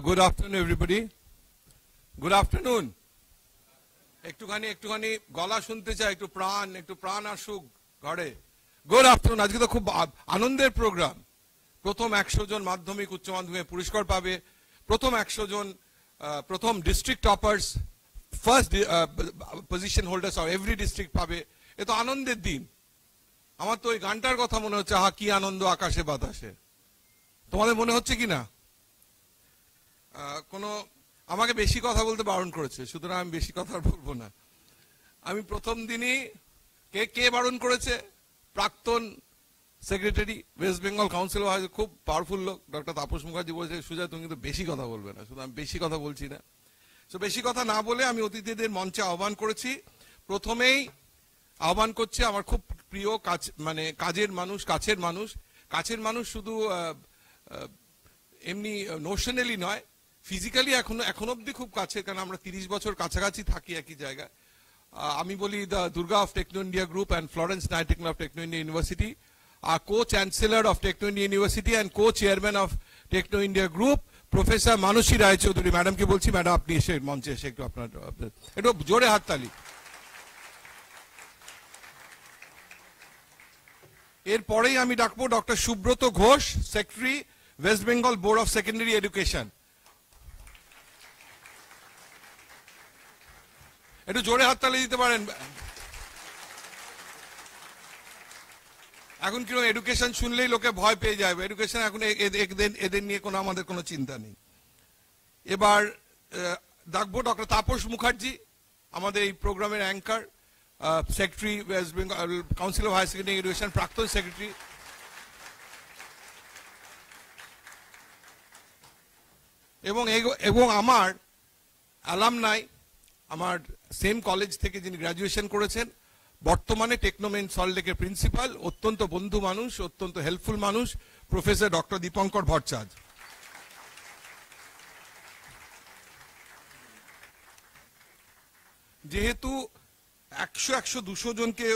Good afternoon, everybody. Good afternoon. একটুখানি গলা শুনতে চাই, একটু প্রাণ আসুক ঘরে। Good afternoon. আজকে তো খুব আনন্দের প্রোগ্রাম। প্রথম 100 জন মাধ্যমিক উচ্চ মাধ্যমিক পুরস্কার পাবে, প্রথম 100 জন প্রথম district toppers, first position holders of every district পাবে। এ তো আনন্দের দিন। আমার তো ওই গানটার কথা মনে হচ্ছে, কি আনন্দ আকাশে বাতাসে। তোমাদের মনে হচ্ছে কি না? আমাকে বেশি কথা বলতে বারণ করেছে, সুতরাং আমি বেশি কথা বলবো না। আমি প্রথম দিনই কে বারণ করেছে? প্রাক্তন সেক্রেটারি ওয়েস্ট বেঙ্গল কাউন্সিল, খুব পাওয়ারফুল লোক, ডক্টর তাপস মুখার্জি বলেছে, সুজয় তুমি কিন্তু বেশি কথা বলবে না। শুধু আমি বেশি কথা বলছি না। তো বেশি কথা না বলে আমি অতিথিদের মঞ্চে আহ্বান করেছি। প্রথমেই আহ্বান করছি আমার খুব প্রিয় কাছের মানুষ শুধু এমনি নোশনালি নয়, ফিজিক্যালি এখন অব্দি খুব কাছে, কারণ আমরা 30 বছর কাছাকাছি থাকি একই জায়গায়। আমি বলি the Durga of Techno India group and Florence Nightingale of Techno India university, আর co-chancellor of Techno India University and co-chairman of Techno India Group, professor Mansi Roychowdhury. ম্যাডামকে বলছি, ম্যাডাম আপনি এসে মঞ্চে এসে একটু জোরে হাততালি। এরপরেই আমি ডাকবো doctor Subrata Ghosh, secretary West Bengal board of secondary education. একটু জোরে হাততালি দিতে পারেন। এখন কিরকম এডুকেশন শুনলেই লোকে ভয় পেয়ে যাবে। এডুকেশন এখন এদের নিয়ে আমাদের কোনো চিন্তা নেই। এবার ডাকবো ডক্টর তাপস মুখার্জি, আমাদের এই প্রোগ্রামের anchor, secretary West Bengal council of higher secondary education, প্রাক্তন সেক্রেটারি। এবং আমার অ্যালামনাই, আমার সেম কলেজ থেকে যিনি গ্রাজুয়েশন করেছেন, বর্তমানে টেকনোমেন সল্টলেকের প্রিন্সিপাল, অত্যন্ত বন্ধু মানুষ, অত্যন্ত হেল্পফুল মানুষ, প্রফেসর ডক্টর দীপঙ্কর ভট্টাচার্য। যেহেতু 100-200 জনকে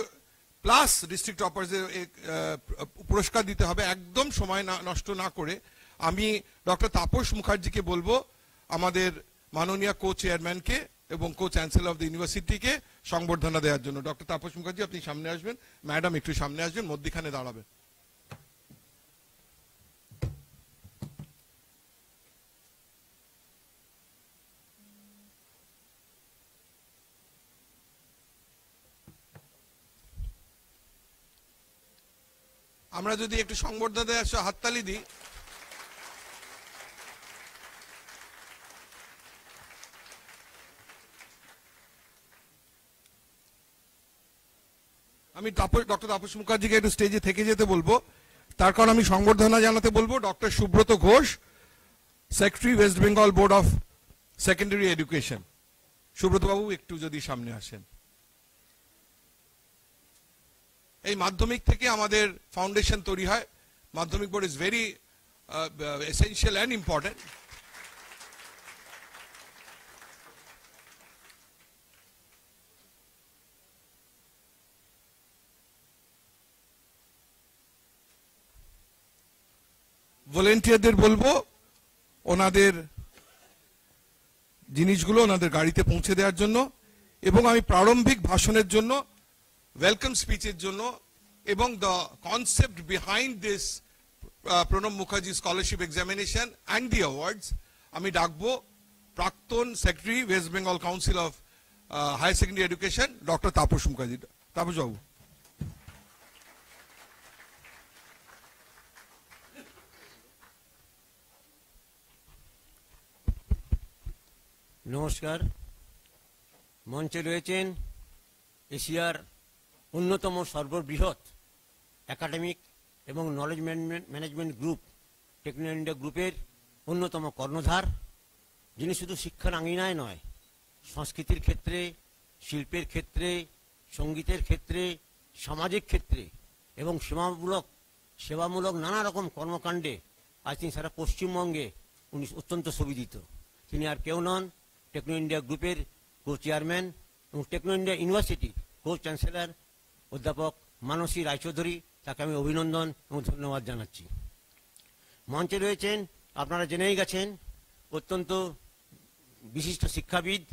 প্লাস ডিস্ট্রিক্ট টপার্সের পুরস্কার দিতে হবে, একদম সময় নষ্ট না করে আমি ডক্টর তাপস মুখার্জিকে বলবো আমাদের মাননীয় co-chairmanকে এবং co-chancellor অফ দ্য ইউনিভার্সিটিকে সংবর্ধনা দেওয়ার জন্য। ডক্টর তাপস মুখার্জি আপনি সামনে আসবেন, ম্যাডাম একটু সামনে আসবেন, মধ্যখানে দাঁড়াবেন। আমরা যদি একটু সংবর্ধনা দেওয়ার হাততালি দিই। আমি ডক্টর তাপস মুখার্জিকে একটু স্টেজে থেকে যেতে বলবো, তার কারণ আমি সংবর্ধনা জানাতে বলবো doctor Subrata Ghosh, secretary West Bengal board of secondary education. Subrata বাবু একটু যদি সামনে আসেন। এই মাধ্যমিক থেকে আমাদের ফাউন্ডেশন তৈরি হয়। Madhyamik board is very essential and important. ভলেন্টিয়ারদের বলবো ওনাদের জিনিসগুলো ওনাদের গাড়িতে পৌঁছে দেওয়ার জন্য, এবং আমি প্রারম্ভিক ভাষণের জন্য, ওয়েলকাম স্পিচের জন্য এবং the concept behind this Pranab Mukherjee scholarship examination and the awards আমি ডাকবো প্রাক্তন secretary West Bengal council of higher secondary education doctor Tapas Mukherjee. Tapas babu. নমস্কার। মঞ্চে রয়েছেন এশিয়ার অন্যতম সর্ববৃহৎ একাডেমিক এবং knowledge management group Techno India গ্রুপের অন্যতম কর্ণধার, যিনি শুধু শিক্ষার আঙিনায় নয়, সংস্কৃতির ক্ষেত্রে, শিল্পের ক্ষেত্রে, সঙ্গীতের ক্ষেত্রে, সামাজিক ক্ষেত্রে এবং সেবামূলক নানা রকম কর্মকাণ্ডে আজ তিনি সারা পশ্চিমবঙ্গে উনি অত্যন্ত সুবিদিত। তিনি আর কেউ নন, টেকনো ইন্ডিয়া গ্রুপের co-chairman এবং টেকনো ইন্ডিয়া ইউনিভার্সিটির co-chancellor অধ্যাপক মানসী রায়চৌধুরী। তাকে আমি অভিনন্দন এবং ধন্যবাদ জানাচ্ছি। মঞ্চে রয়েছেন, আপনারা জেনেই গেছেন, অত্যন্ত বিশিষ্ট শিক্ষাবিদ,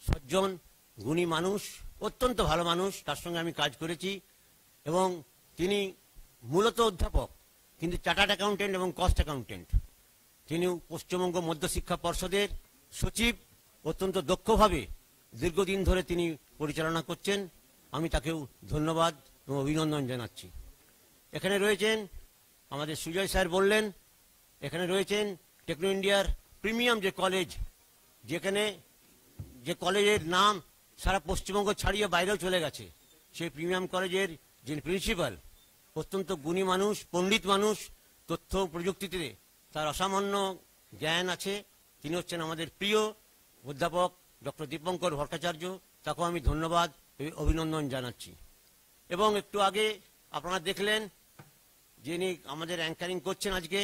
সজ্জন, গুণী মানুষ, অত্যন্ত ভালো মানুষ, তার সঙ্গে আমি কাজ করেছি। এবং তিনি মূলত অধ্যাপক, কিন্তু চার্টার্ড অ্যাকাউন্টেন্ট এবং কস্ট অ্যাকাউন্টেন্ট। তিনি পশ্চিমবঙ্গ মধ্যশিক্ষা পর্ষদের সচিব, অত্যন্ত দক্ষভাবে দীর্ঘদিন ধরে তিনি পরিচালনা করছেন। আমি তাকেও ধন্যবাদ এবং অভিনন্দন জানাচ্ছি। এখানে রয়েছেন আমাদের সুজয় স্যার বললেন, এখানে রয়েছেন টেকনো ইন্ডিয়ার প্রিমিয়াম যে কলেজ, যেখানে যে কলেজের নাম সারা পশ্চিমবঙ্গ ছাড়িয়ে বাইরেও চলে গেছে, সেই প্রিমিয়াম কলেজের যিনি প্রিন্সিপাল, অত্যন্ত গুণী মানুষ, পণ্ডিত মানুষ, তথ্য প্রযুক্তিতে তার অসামান্য জ্ঞান আছে। তিনি হচ্ছেন আমাদের প্রিয় অধ্যাপক ডক্টর দীপঙ্কর ভট্টাচার্য। তাকেও আমি ধন্যবাদ অভিনন্দন জানাচ্ছি। এবং একটু আগে আপনারা দেখলেন যিনি আমাদের অ্যাঙ্কারিং করছেন আজকে,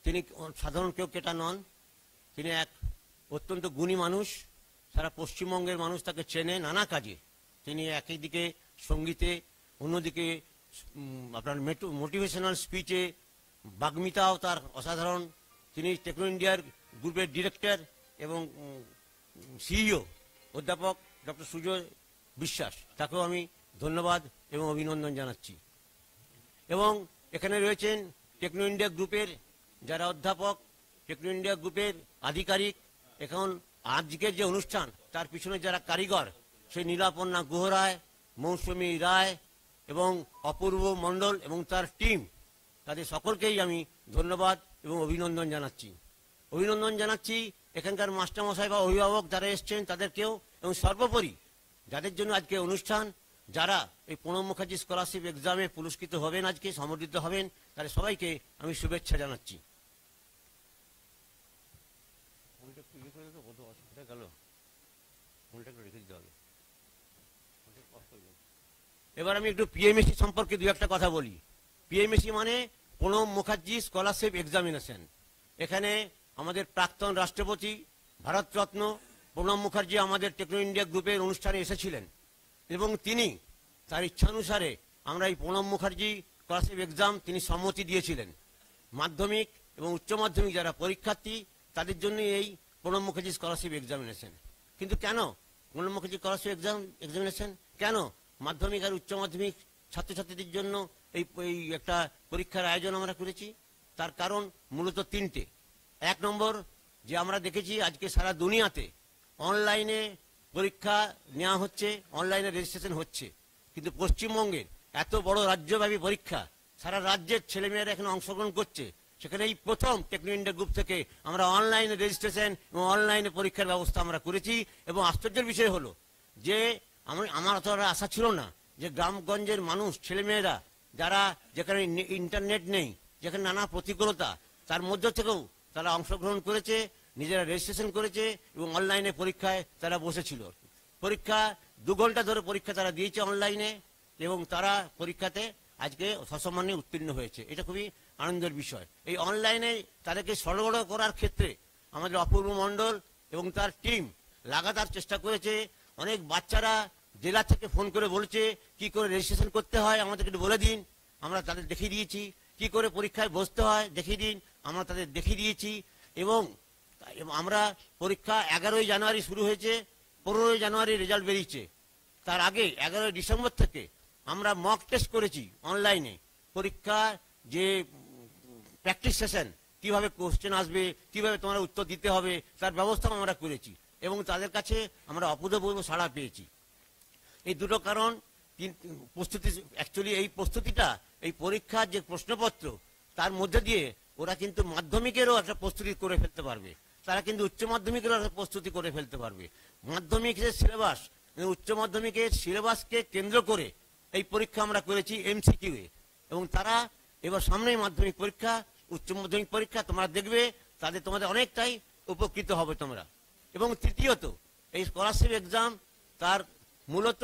তিনি সাধারণ কেউ কেটা নন। তিনি এক অত্যন্ত গুণী মানুষ, সারা পশ্চিমবঙ্গের মানুষ তাকে চেনে নানা কাজে। তিনি একদিকে সঙ্গীতে, অন্যদিকে আপনার মোটিভেশনাল স্পিচে, বাগ্মিতাও তার অসাধারণ। তিনি টেকনো ইন্ডিয়ার গ্রুপের ডিরেক্টর এবং সিইও অধ্যাপক ডক্টর সুজয় বিশ্বাস, তাকেও আমি ধন্যবাদ এবং অভিনন্দন জানাচ্ছি। এবং এখানে রয়েছেন টেকনো ইন্ডিয়া গ্রুপের যারা অধ্যাপক, টেকনো ইন্ডিয়া গ্রুপের আধিকারিক। এখন আজকের যে অনুষ্ঠান তার পিছনে যারা কারিগর, সেই নীলাপর্ণা গুহরায়, মৌসুমী রায় এবং অপূর্ব মণ্ডল এবং তার টিম, তাদের সকলকেই আমি ধন্যবাদ এবং অভিনন্দন জানাচ্ছি। অভিনন্দন জানাচ্ছি এখানকার মাস্টারমশাই বা অভিভাবক যারা এসছেন তাদেরকেও, এবং সর্বোপরি যাদের জন্য আজকে অনুষ্ঠান, যারা এই প্রণব মুখার্জি স্কলারশিপ এক্সামে পুরস্কৃত হবেন, আজকে সমর্থিত হবেন, তাদের সবাইকে আমি শুভেচ্ছা জানাচ্ছি। এবার আমি একটু পিএমএসি সম্পর্কে দু একটা কথা বলি। পিএমএসি মানে প্রণব মুখার্জি স্কলারশিপ এক্সামিনেশন। এখানে আমাদের প্রাক্তন রাষ্ট্রপতি ভারতরত্ন প্রণব মুখার্জি আমাদের টেকনো ইন্ডিয়া গ্রুপের অনুষ্ঠানে এসেছিলেন, এবং তিনি তার ইচ্ছানুসারে আমরা এই প্রণব মুখার্জি স্কলারশিপ এক্সাম তিনি সম্মতি দিয়েছিলেন। মাধ্যমিক এবং উচ্চ মাধ্যমিক যারা পরীক্ষার্থী তাদের জন্য এই প্রণব মুখার্জি স্কলারশিপ এক্সামিনেশন। কিন্তু কেন প্রণব মুখার্জি স্কলারশিপ এক্সামিনেশন, কেন মাধ্যমিক আর উচ্চ মাধ্যমিক ছাত্রছাত্রীদের জন্য এই একটা পরীক্ষার আয়োজন আমরা করেছি? তার কারণ মূলত তিনটে। এক নম্বর, যে আমরা দেখেছি আজকে সারা দুনিয়াতে অনলাইনে পরীক্ষা নেওয়া হচ্ছে, অনলাইনে রেজিস্ট্রেশন হচ্ছে, কিন্তু পশ্চিমবঙ্গের এত বড় রাজ্যব্যাপী পরীক্ষা, সারা রাজ্যের ছেলেমেয়েরা এখানে অংশগ্রহণ করছে, সেখানে এই প্রথম টেকনো ইন্ডিয়া গ্রুপ থেকে আমরা অনলাইনে রেজিস্ট্রেশন এবং অনলাইনে পরীক্ষার ব্যবস্থা আমরা করেছি। এবং আশ্চর্যের বিষয় হলো যে আমার অত আশা ছিল না যে গ্রামগঞ্জের মানুষ, ছেলেমেয়েরা যারা যেখানে ইন্টারনেট নেই, যেখানে নানা প্রতিকূলতা, তার মধ্য থেকেও তারা অংশগ্রহণ করেছে, নিজেরা রেজিস্ট্রেশন করেছে এবং অনলাইনে পরীক্ষায় তারা বসেছিল। পরীক্ষা 2 ঘন্টা ধরে পরীক্ষা তারা দিয়েছে অনলাইনে, এবং তারা পরীক্ষাতে আজকে সসম্মানে উত্তীর্ণ হয়েছে। এটা খুবই আনন্দের বিষয়। এই অনলাইনে তাদেরকে সরবরাহ করার ক্ষেত্রে আমাদের অপূর্ব মণ্ডল এবং তার টিম লাগাতার চেষ্টা করেছে। অনেক বাচ্চারা জেলা থেকে ফোন করে বলছে কি করে রেজিস্ট্রেশন করতে হয় আমাদেরকে একটু বলে দিন। আমরা তাদের দেখিয়ে দিয়েছি। কি করে পরীক্ষায় বসতে হয় দেখিয়ে দিন, আমরা তাদের দেখিয়ে দিয়েছি। এবং আমরা পরীক্ষা 11ই জানুয়ারি শুরু হয়েছে, 15ই জানুয়ারি রেজাল্ট বেরিয়েছে। তার আগে 11ই ডিসেম্বর থেকে আমরা মক টেস্ট করেছি অনলাইনে। পরীক্ষা যে প্র্যাকটিস সেশন, কিভাবে কোশ্চেন আসবে, কিভাবে তোমরা উত্তর দিতে হবে, তার ব্যবস্থাও আমরা করেছি, এবং তাদের কাছে আমরা অভূতপূর্ব সাড়া পেয়েছি। এই দুটো কারণ প্রস্তুতি, অ্যাকচুয়ালি এই প্রস্তুতিটা, এই পরীক্ষার যে প্রশ্নপত্র, তার মধ্যে দিয়ে ওরা কিন্তু মাধ্যমিকেরও একটা প্রস্তুতি করে ফেলতে পারবে, তারা কিন্তু উচ্চ মাধ্যমিকেরও একটা প্রস্তুতি করে ফেলতে পারবে। মাধ্যমিকের সিলেবাস, উচ্চ মাধ্যমিকের সিলেবাসকে কেন্দ্র করে এই পরীক্ষা আমরা করেছি এমসিকিউ এ, এবং তারা এবার সামনেই মাধ্যমিক পরীক্ষা, উচ্চ মাধ্যমিক পরীক্ষা, তোমরা দেখবে তোমাদের অনেকটাই উপকৃত হবে তোমরা। এবং তৃতীয়ত, এই স্কলারশিপ এক্সাম তার মূলত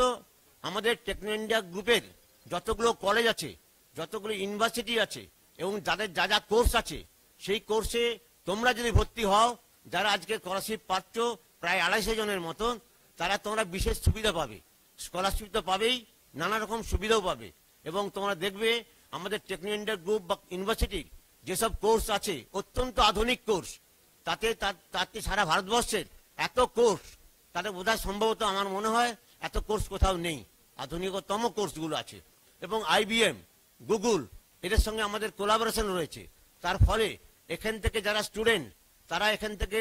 আমাদের টেকনো ইন্ডিয়া গ্রুপের যতগুলো কলেজ আছে, যতগুলো ইউনিভার্সিটি আছে, এবং যাদের যা যা কোর্স আছে, সেই কোর্সে তোমরা যদি ভর্তি হও, যারা আজকে স্কলারশিপ পাচ্ছ প্রায় 250 জনের মতন, তারা তোমরা বিশেষ সুবিধা পাবে। স্কলারশিপ তো পাবেই, নানা রকম সুবিধাও পাবে। এবং তোমরা দেখবে আমাদের টেকনো ইন্ডিয়া গ্রুপ বা ইউনিভার্সিটির যেসব কোর্স আছে, অত্যন্ত আধুনিক কোর্স, তাতে সারা ভারতবর্ষের এত কোর্স, তাতে বোধহয় সম্ভবত আমার মনে হয় এত কোর্স কোথাও নেই, আধুনিকতম কোর্সগুলো আছে। এবং IBM, গুগল, এদের সঙ্গে আমাদের কোলাবোরেশন রয়েছে। তার ফলে এখান থেকে যারা স্টুডেন্ট, তারা এখান থেকে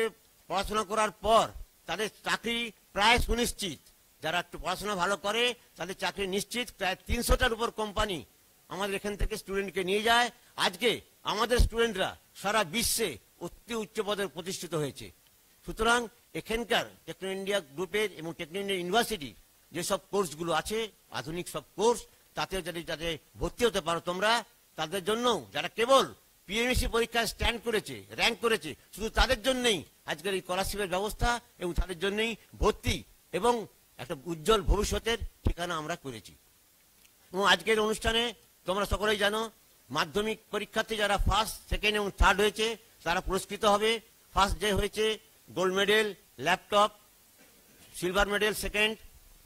পড়াশোনা করার পর তাদের চাকরি প্রায় সুনিশ্চিত। যারা একটু পড়াশোনা ভালো করে তাদের চাকরি নিশ্চিত। প্রায় 300টার উপর কোম্পানি আমাদের এখান থেকে স্টুডেন্টকে নিয়ে যায়। আজকে আমাদের স্টুডেন্টরা সারা বিশ্বে অতি উচ্চ পদে প্রতিষ্ঠিত হয়েছে। সুতরাং এখানকার টেকনো ইন্ডিয়া গ্রুপের এবং টেকনো ইন্ডিয়া ইউনিভার্সিটির যেসব কোর্সগুলো আছে, আধুনিক সব কোর্স, তাতে যদি যাতে ভর্তি হতে পারো তোমরা, তাদের জন্য যারা কেবল PMSC পরীক্ষায় স্ট্যান্ড করেছে, র্যাঙ্ক করেছে, শুধু তাদের জন্যই আজকের এই স্কলারশিপের ব্যবস্থা এবং তাদের জন্যই ভর্তি এবং একটা উজ্জ্বল ভবিষ্যতের ঠিকানা আমরা করেছি। এবং আজকের অনুষ্ঠানে তোমরা সকলেই জানো, মাধ্যমিক পরীক্ষাতে যারা ফার্স্ট, সেকেন্ড এবং থার্ড হয়েছে তারা পুরস্কৃত হবে। ফার্স্ট যে হয়েছে gold medal, laptop, silver medal second,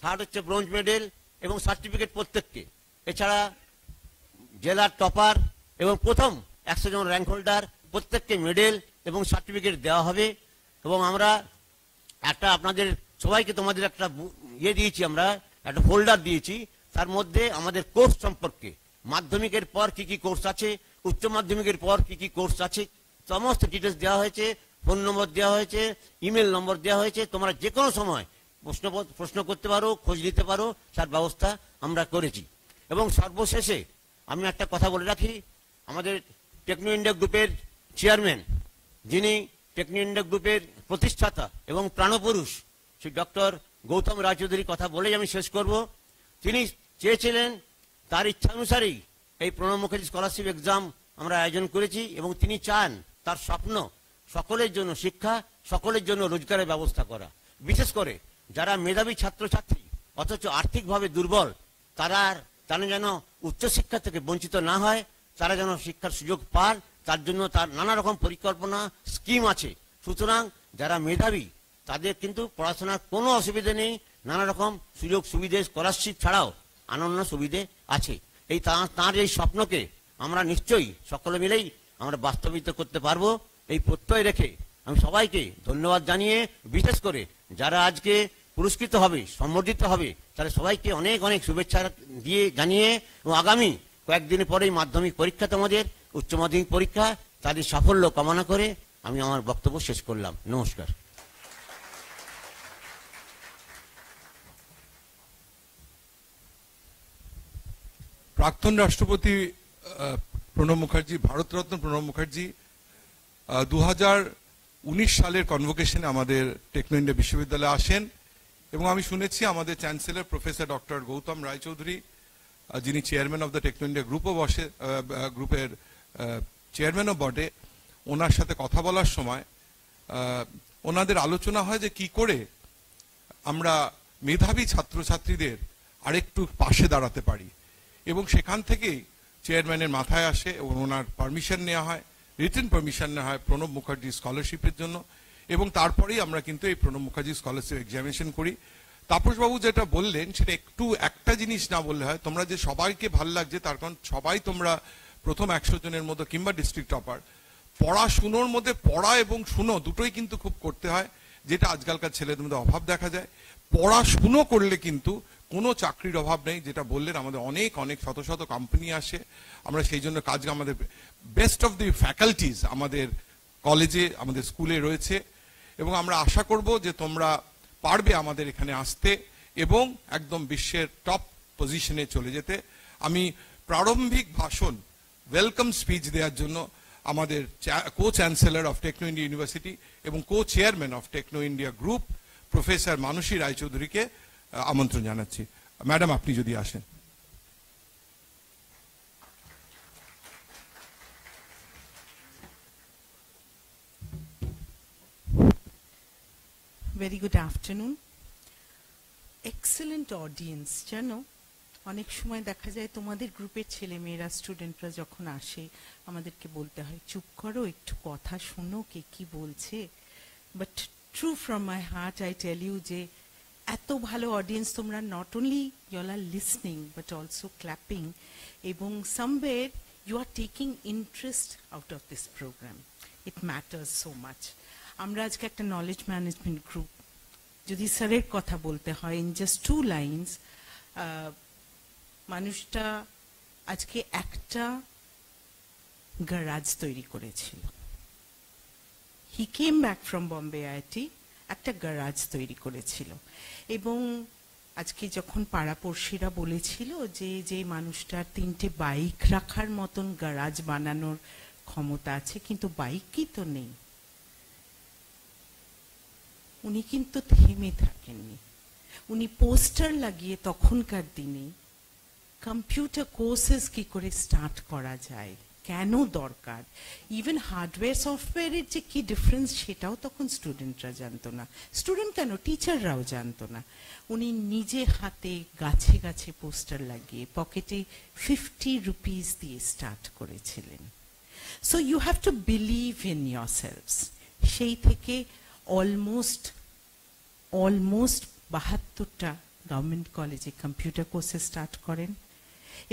third হচ্ছে ব্রোঞ্জ মেডেল এবং সার্টিফিকেট প্রত্যেককে। এছাড়া জেলার টপার এবং প্রথম 100 জন র্যাঙ্ক হোল্ডার প্রত্যেককে মেডেল এবং সার্টিফিকেট দেওয়া হবে। এবং আমরা একটা আপনাদের সবাইকে তোমাদের একটা দিয়েছি, আমরা একটা ফোল্ডার দিয়েছি, তার মধ্যে আমাদের কোর্স সম্পর্কে, মাধ্যমিকের পর কি কি কোর্স আছে, উচ্চ মাধ্যমিকের পর কি কি কোর্স আছে, সমস্ত ডিটেলস দেওয়া হয়েছে, ফোন নম্বর দেওয়া হয়েছে, ইমেল নম্বর দেওয়া হয়েছে। তোমরা যে কোনো সময় প্রশ্ন করতে পারো, খোঁজ নিতে পারো, তার ব্যবস্থা আমরা করেছি। এবং সর্বশেষে আমি একটা কথা বলে রাখি, আমাদের টেকনো ইন্ডিয়া গ্রুপের চেয়ারম্যান, যিনি টেকনো ইন্ডিয়া গ্রুপের প্রতিষ্ঠাতা এবং প্রাণপুরুষ, শ্রী ডক্টর গৌতম রায়চৌধুরীর কথা বলেই আমি শেষ করব। তিনি চেয়েছিলেন, তার ইচ্ছা অনুসারেই এই প্রণব মুখার্জি স্কলারশিপ এক্সাম আমরা আয়োজন করেছি এবং তিনি চান, তার স্বপ্ন সকলের জন্য শিক্ষা, সকলের জন্য রোজগারের ব্যবস্থা করা। বিশেষ করে যারা মেধাবী ছাত্রছাত্রী অথচ আর্থিকভাবে দুর্বল, তারা যেন উচ্চশিক্ষা থেকে বঞ্চিত না হয়, তারা যেন শিক্ষার সুযোগ পান, তার জন্য তার নানা রকম পরিকল্পনা, স্কিম আছে। সুতরাং যারা মেধাবী তাদের কিন্তু পড়াশোনার কোনো অসুবিধা নেই, নানা রকম সুযোগ সুবিধে, স্কলারশিপ ছাড়াও অনন্য সুবিধে আছে। এই তাঁর এই স্বপ্নকে আমরা নিশ্চয়ই সকলে মিলেই আমরা বাস্তবিত করতে পারবো, এই প্রত্যয় রেখে আমি সবাইকে ধন্যবাদ জানিয়ে, বিশেষ করে যারা আজকে পুরস্কৃত হবে, সম্বর্ধিত হবে, তাদের সবাইকে অনেক অনেক শুভেচ্ছা দিয়ে জানিয়ে, এবং আগামী কয়েকদিনের পরেই মাধ্যমিক পরীক্ষা, তোমাদের উচ্চ মাধ্যমিক পরীক্ষা, তাদের সাফল্য কামনা করে আমি আমার বক্তব্য শেষ করলাম। নমস্কার। প্রাক্তন রাষ্ট্রপতি প্রণব মুখার্জি, ভারতরত্ন প্রণব মুখার্জি 2019 সালের কনভোকেশনে আমাদের টেকনো ইন্ডিয়া বিশ্ববিদ্যালয়ে আসেন এবং আমি শুনেছি আমাদের chancellor professor doctor Gautam Roychowdhury, যিনি chairman of the Techno India গ্রুপের চেয়ারম্যানও বটে, ওনার সাথে কথা বলার সময় ওনাদের আলোচনা হয় যে কি করে আমরা মেধাবী ছাত্রছাত্রীদের আরেকটু পাশে দাঁড়াতে পারি। এবং সেখান থেকেই চেয়ারম্যানের মাথায় আসে এবং ওনার পারমিশন নেওয়া হয়, রিটেন পারমিশন নেওয়া হয় প্রণব মুখার্জি স্কলারশিপের জন্য। এবং তারপরেই আমরা কিন্তু এই প্রণব মুখার্জি স্কলারশিপ এক্সামিনেশন করি। তাপসবাবু যেটা বললেন সেটা একটু একটা জিনিস না বললে হয়, তোমরা যে সবাইকে ভাল লাগছে তার কারণ সবাই তোমরা প্রথম 100 জনের মধ্যে কিংবা ডিস্ট্রিক্ট টপার। পড়াশুনোর মধ্যে পড়া এবং শুনো দুটোই কিন্তু খুব করতে হয়, যেটা আজকালকার ছেলেদের মধ্যে অভাব দেখা যায়। পড়াশুনো করলে কিন্তু কোনো চাকরির অভাব নেই, যেটা বললেন আমাদের অনেক অনেক শত শত কোম্পানি আসে, আমরা সেই জন্য কাজ, আমাদের বেস্ট অফ দি ফ্যাকাল্টিজ আমাদের কলেজে, আমাদের স্কুলে রয়েছে। এবং আমরা আশা করব যে তোমরা পারবে আমাদের এখানে আসতে এবং একদম বিশ্বের টপ পজিশনে চলে যেতে। আমি প্রারম্ভিক ভাষণ, ওয়েলকাম স্পিচ দেওয়ার জন্য আমাদের co chancellor of Techno India university এবং co chairman of Techno India group professor Mansi রায়চৌধুরীকে আমন্ত্রণ জানাচ্ছি। ম্যাডাম, আপনি যদি আসেন। Very good afternoon. Excellent audience. জানো, অনেক সময় দেখা যায় তোমাদের গ্রুপের ছেলেমেয়েরা, স্টুডেন্টরা যখন আসে আমাদেরকে বলতে হয় চুপ করো, একটু কথা শোনো কে কি বলছে। But true from my heart I tell you যে এত ভালো অডিয়েন্স তোমরা, not only you are listening but also clapping, এবং somewhere you are taking interest out of this program. It matters so much. আমরা আজকে একটা নলেজ ম্যানেজমেন্ট গ্রুপ, যদি স্যারের কথা বলতে হয় ইন জাস্ট 2 লাইনস, মানুষটা আজকে একটা গ্যারাজ তৈরি করেছিল। He came back from Bombay IIT, একটা গ্যারাজ তৈরি করেছিল। এবং আজকে যখন পাড়াপড়শিরা বলেছিল যে যে মানুষটার 3টে বাইক রাখার মতন গ্যারাজ বানানোর ক্ষমতা আছে, কিন্তু বাইকই তো নেই, উনি কিন্তু থেমে থাকেননি। উনি পোস্টার লাগিয়ে তখনকার দিনে কম্পিউটার কোর্সেস কি করে স্টার্ট করা যায়, কেন দরকার, ইভেন হার্ডওয়্যার সফটওয়্যারের যে কি ডিফারেন্স সেটাও তখন স্টুডেন্টরা জানতো না, স্টুডেন্ট কেন টিচাররাও জানতো না। উনি নিজে হাতে গাছে গাছে পোস্টার লাগিয়ে পকেটে 50 রুপিস দিয়ে স্টার্ট করেছিলেন। So you have to believe in yourselves। সেই থেকে অলমোস্ট 72টা গভর্নমেন্ট কলেজে কম্পিউটার কোর্সে স্টার্ট করেন।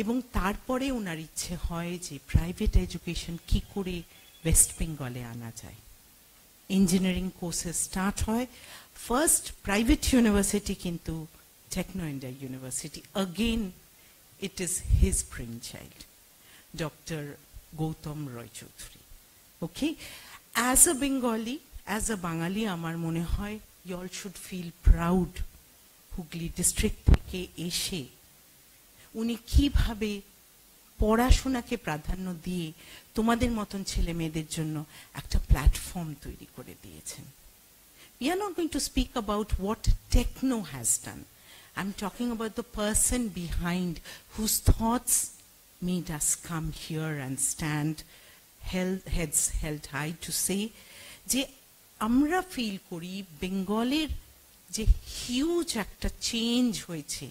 এবং তারপরে ওনার ইচ্ছে হয় যে প্রাইভেট এডুকেশন কি করে ওয়েস্ট বেঙ্গলে আনা যায়। ইঞ্জিনিয়ারিং কোর্সে স্টার্ট হয়। ফার্স্ট প্রাইভেট ইউনিভার্সিটি কিন্তু Techno India university, again it is his brainchild, doctor Gautam Roy Chowdhury. Okay, as a Bengali, as a Bangali, আমার মনে হয় you all should feel proud Hooghly district থেকে এসে উনি কিভাবে পড়াশোনাকে প্রাধান্য দিয়ে তোমাদের মতন ছেলে মেয়েদের জন্য একটা প্ল্যাটফর্ম তৈরি করে দিয়েছেন। We are not going to speak about what Techno has done. I'm talking about the person behind whose thoughts made us come here and stand heads held high to say যে আমরা feel করি বেঙ্গলের যে huge একটা change হয়েছে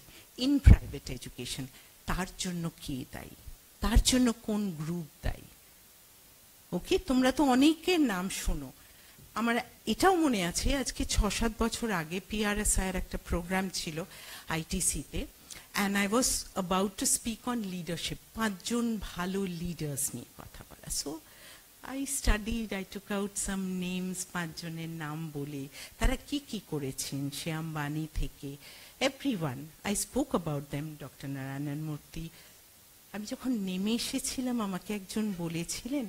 in private education, তার জন্য কে দায়ী, তার জন্য কোন গ্রুপ দায়ী। ওকে, তোমরা তো অনেকের নাম শোনো। আমার এটাও মনে আছে আজকে 6-7 বছর আগে PRSI এর একটা প্রোগ্রাম ছিল ITC-তে, and I was about to speak on leadership, 5 জন ভালো লিডার্স নিয়ে কথা বলা। So I studied, I took out some names, 5 জনের নাম বলে তারা কি কি করেছেন, শ্যাম বাণী থেকে everyone, I spoke about them, doctor Narayan মূর্তি। আমি যখন নেমে এসেছিলাম আমাকে একজন বলেছিলেন,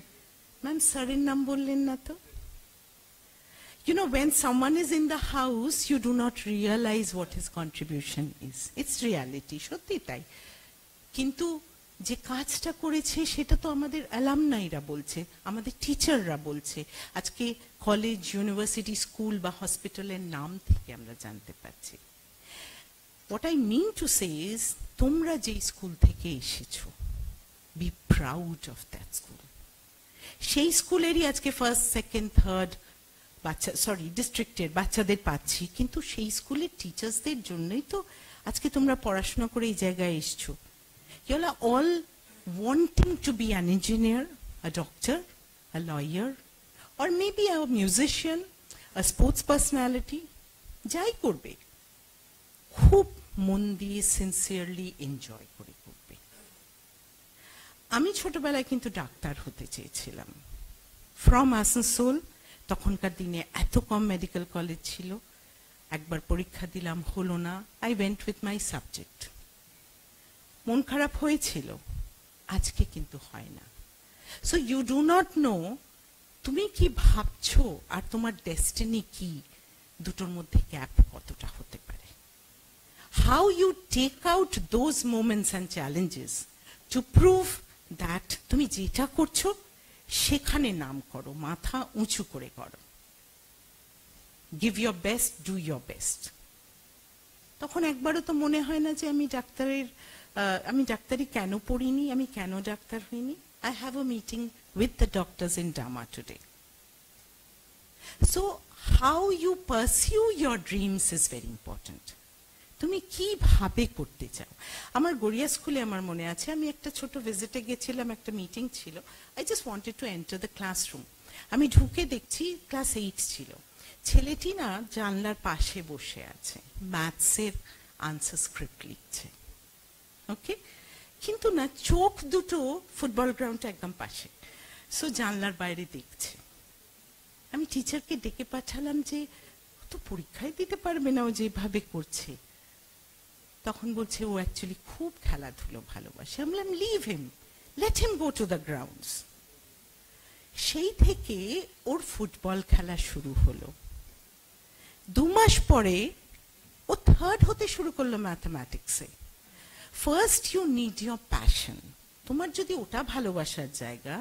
ম্যাম স্যারের নাম বললেন না তো। You know, when someone is in the house, you do not realize what his contribution is. It's reality, সত্যি তাই। কিন্তু যে কাজটা করেছে সেটা তো আমাদের অ্যালামনাইরা বলছে, আমাদের টিচাররা বলছে, আজকে কলেজ, ইউনিভার্সিটি, স্কুল বা হসপিটালের নাম থেকে আমরা জানতে পারছি। What I mean to say is, তোমরা যে স্কুল থেকে এসেছো, be proud of that school. সেই স্কুলেরই আজকে ফার্স্ট, সেকেন্ড, থার্ড ডিস্ট্রিক্টের বাচ্চাদের পাচ্ছি, কিন্তু সেই স্কুলের টিচার্সদের জন্যই তো আজকে তোমরা পড়াশোনা করে এই জায়গায় এসছো। You are all wanting to be an engineer, a doctor, a lawyer, or maybe a musician, a sports personality. যাই করবে খুব মন দিয়ে সিনসিয়ারলি এনজয় করে করবে। আমি ছোটবেলায় কিন্তু ডাক্তার হতে চেয়েছিলাম। ফ্রম আসানসোল, তখনকার দিনে এত কম মেডিকেল কলেজ ছিল, একবার পরীক্ষা দিলাম, হলো না। I went with my subject. মন খারাপ হয়েছিল, আজকে কিন্তু হয় না। So you do not know তুমি কি ভাবছো আর তোমার ডেস্টিনি কি, দুটোর মধ্যে গ্যাপ কতটা হতে পারে। How you take out those moments and challenges to prove that তুমি যেটা করছো সেখানে নাম করো, মাথা উঁচু করে করো। Give your best, do your best. তখন একবারও তো মনে হয় না যে আমি ডাক্তারি কেন পড়িনি, আমি কেন ডাক্তার হইনি। I have a meeting with the doctors in Dhamma today. So how you pursue your dreams is very important. তুমি কিভাবে করতে চাও। আমার গড়িয়া স্কুলে আমার মনে আছে, আমি একটা ছোট ভিজিটে গেছিলাম, একটা মিটিং ছিল। I just wanted to enter the classroom. আমি ঢুকে দেখছি ক্লাস 8 ছিল। ছেলেটি না জানলার পাশে বসে আছে, ম্যাথসের আনসার স্ক্রিপ্ট লিখছে। ওকে, কিন্তু না চোখ দুটো ফুটবল গ্রাউন্ডটা একদম পাশে, সো জানলার বাইরে দেখছে। আমি টিচারকে ডেকে পাঠালাম যে ও তো পরীক্ষায় দিতে পারবে না ও যেভাবে করছে। তখন বলছে ও অ্যাকচুয়ালি খুব খেলাধুলো ভালোবাসে। আমি বললাম leave him, let him go to the grounds. সেই থেকে ওর ফুটবল খেলা শুরু হলো। 2 মাস পরে ও থার্ড হতে শুরু করলো ম্যাথমেটিক্সে। First you need your passion. তোমার যদি ওটা ভালোবাসার জায়গা,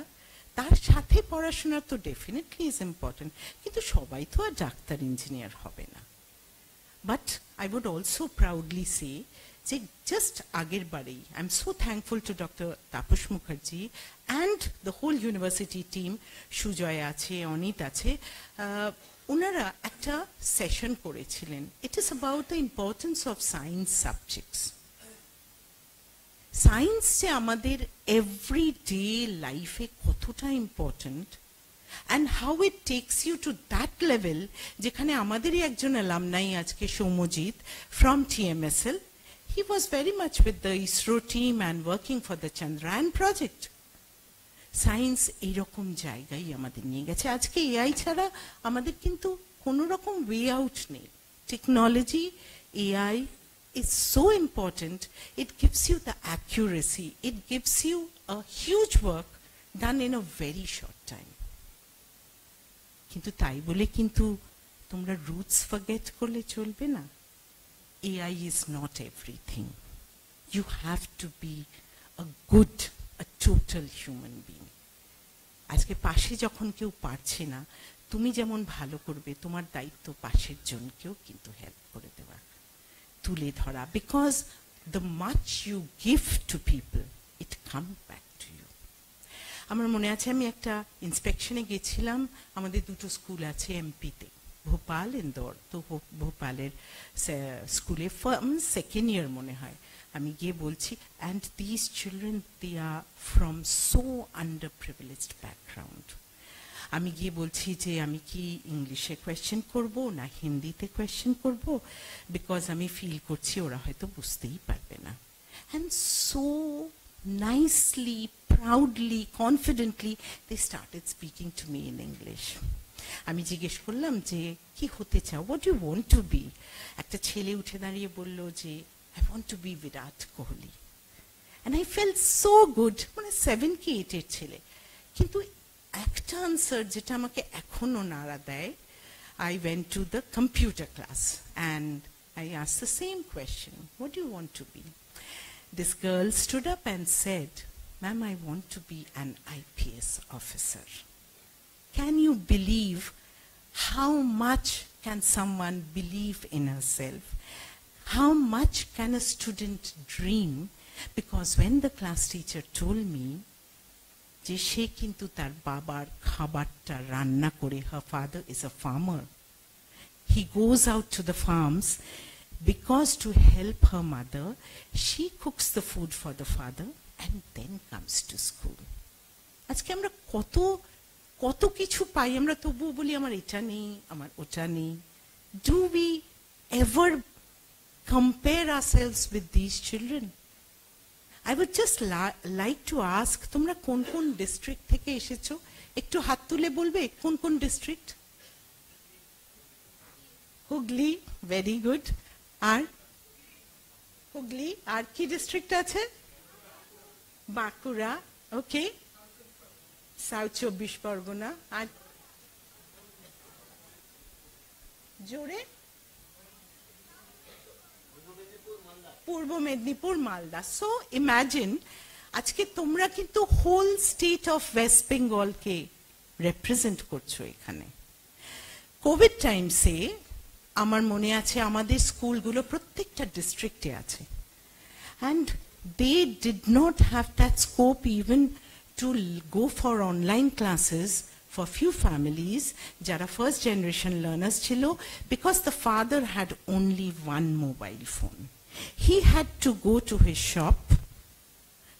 তার সাথে পড়াশোনা তো ডেফিনেটলি ইজ ইম্পর্টেন্ট, কিন্তু সবাই তো আর ডাক্তার ইঞ্জিনিয়ার হবে না। But I would also proudly say যে জাস্ট আগের বারেই I am so thankful to doctor Tapas Mukherjee and the whole university team, Sujoy আছে, অনিত আছে, ওনারা একটা সেশন করেছিলেন। It is about the importance of science subjects. Science যে আমাদের এভরিডে লাইফে কতটা important and how it takes you to that level, যেখানে আমাদেরই একজন alumni আজকে Soumyajit from TMSL, he was very much with the ISRO team and working for the Chandrayaan project. Science এইরকম জায়গায় আমাদের নিয়ে গেছে। আজকে এআই ছাড়া আমাদের কিন্তু কোনো রকম ওয়ে আউট নেই। Technology, AI is so important. It gives you the accuracy. It gives you a huge work done in a very short time. কিন্তু তাই বলে কিন্তু তোমরা রুটস ফরগেট করলে চলবে না। AI is not everything. You have to be a total human being. আজকে পাশে যখন কেউ পারছে না, তুমি যেমন ভালো করবে, তোমার দায়িত্ব পাশের জনকেও কিন্তু হেল্প করে দেওয়া, তুলে ধরা, because the much you give to people, it comes back to you. আমার মনে আছে আমি একটা ইন্সপেকশনে গেছিলাম, আমাদের দুটো স্কুল আছে এমপিতে, ভোপাল, ইন্দোর। তো ভোপালের স্কুলে সেকেন্ড ইয়ার মনে হয়, আমি গিয়ে বলছি, and this children they are from so under privileged background. আমি গিয়ে বলছি যে আমি কি ইংলিশে কোয়েশ্চেন করব না হিন্দিতে কোয়েশ্চেন করব, বিকজ আমি ফিল করছি ওরা হয়তো বুঝতেই পারবে না। And so nicely, proudly, confidently, they started speaking to me in English. আমি জিজ্ঞেস করলাম যে কি হতে চাও, what do you want to be? একটা ছেলে উঠে দাঁড়িয়ে বলল যে I want to be Virat Kohli. And I felt so good, মানে 7 কি 8 এর ছেলে, কিন্তু একটা আনসার যেটা আমাকে এখনো নাড়া দেয়, I went to the computer class and I asked the same question, what do you want to be? This girl stood up and said, ma'am, I want to be an IPS officer. Can you believe how much can someone believe in herself? How much can a student dream? Because when the class teacher told me যে সে কিন্তু তার বাবার খাবারটা রান্না করে, her father is a farmer, he goes out to the farms because to help her mother, she cooks the food for the father and then comes to school. আজকে আমরা কত কিছু পাই, আমরা তবুও বলি আমার এটা নেই, আমার ওটা নেই। Do we ever compare ourselves with these children? I would just like to ask, তোমরা কোন কোন ডিস্ট্রিক্ট থেকে এসেছো, একটু হাত তুলে বলবে কোন কোন ডিস্ট্রিক্ট? Hooghly, very good. আর হুগলি, আর কি ডিস্ট্রিক্ট আছে? বাঁকুড়া, ওকে। সাউথ 24 পরগনা, আর জোরে? পূর্ব মেদিনীপুর, মালদা। সো ইমাজিন, আজকে তোমরা কিন্তু whole state of West বেঙ্গলকে represent করছো এখানে। কোভিড টাইমসে আমার মনে আছে আমাদের স্কুলগুলো প্রত্যেকটা ডিস্ট্রিক্টে আছে, and they did not have that scope even to go for online classes for few families jara first generation learners chilo, because the father had only one mobile phone. He had to go to his shop,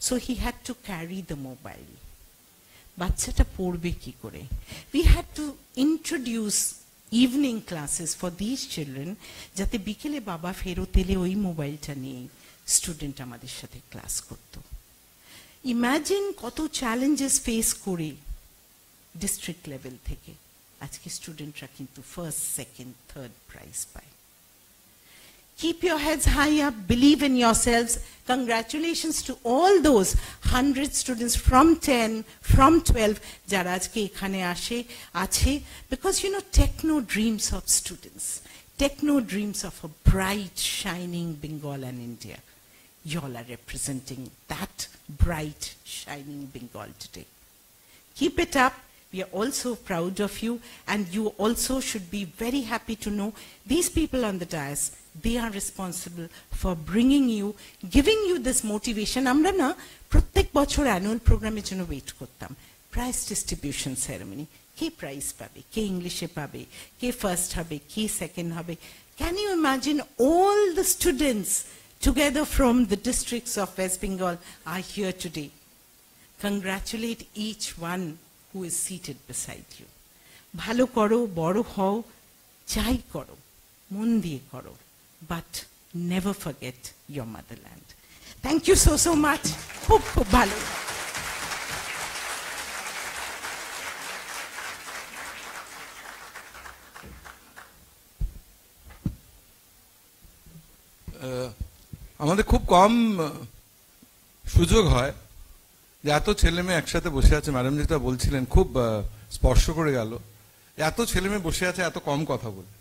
so he had to carry the mobile. বাচ্চাটা পড়বে কি করে? We had to introduce evening classes for these children, যাতে বিকেলে বাবা ফেরত এলে ওই মোবাইলটা নিয়ে স্টুডেন্ট আমাদের সাথে ক্লাস করত। ইমাজিন কত চ্যালেঞ্জেস ফেস করে ডিস্ট্রিক্ট লেভেল থেকে। আজকে স্টুডেন্টরা কিন্তু ফার্স্ট সেকেন্ড থার্ড প্রাইজ পায়। Keep your heads high up, believe in yourselves. Congratulations to all those 100 students from 10, from 12, jara ajke ekhane ache, because you know, Techno dreams of students. Techno dreams of a bright, shining Bengal and India. You all are representing that bright, shining Bengal today. Keep it up. We are also proud of you, and you also should be very happy to know these people on the dais, they are responsible for bringing you, giving you this motivation. Amra na prottek bochor annual program er jonno wait kortam, prize distribution ceremony, ke prize pabe, ke English e pabe, ke first hobe, ke second hobe. Can you imagine all the students together from the districts of West Bengal are here today? Congratulate each one who is seated beside you. Bhalo koro, boro hao, chai koro, mon diye koro, but never forget your motherland. Thank you so much. Khub khub bhalo. আমাদের খুব কম সুযোগ হয় যে এত ছেলে মেয়ে একসাথে বসে আছে। ম্যাডাম যেটা বলছিলেন খুব স্পর্শ করে গেল, এত ছেলে মেয়ে বসে আছে এত কম কথা বলে।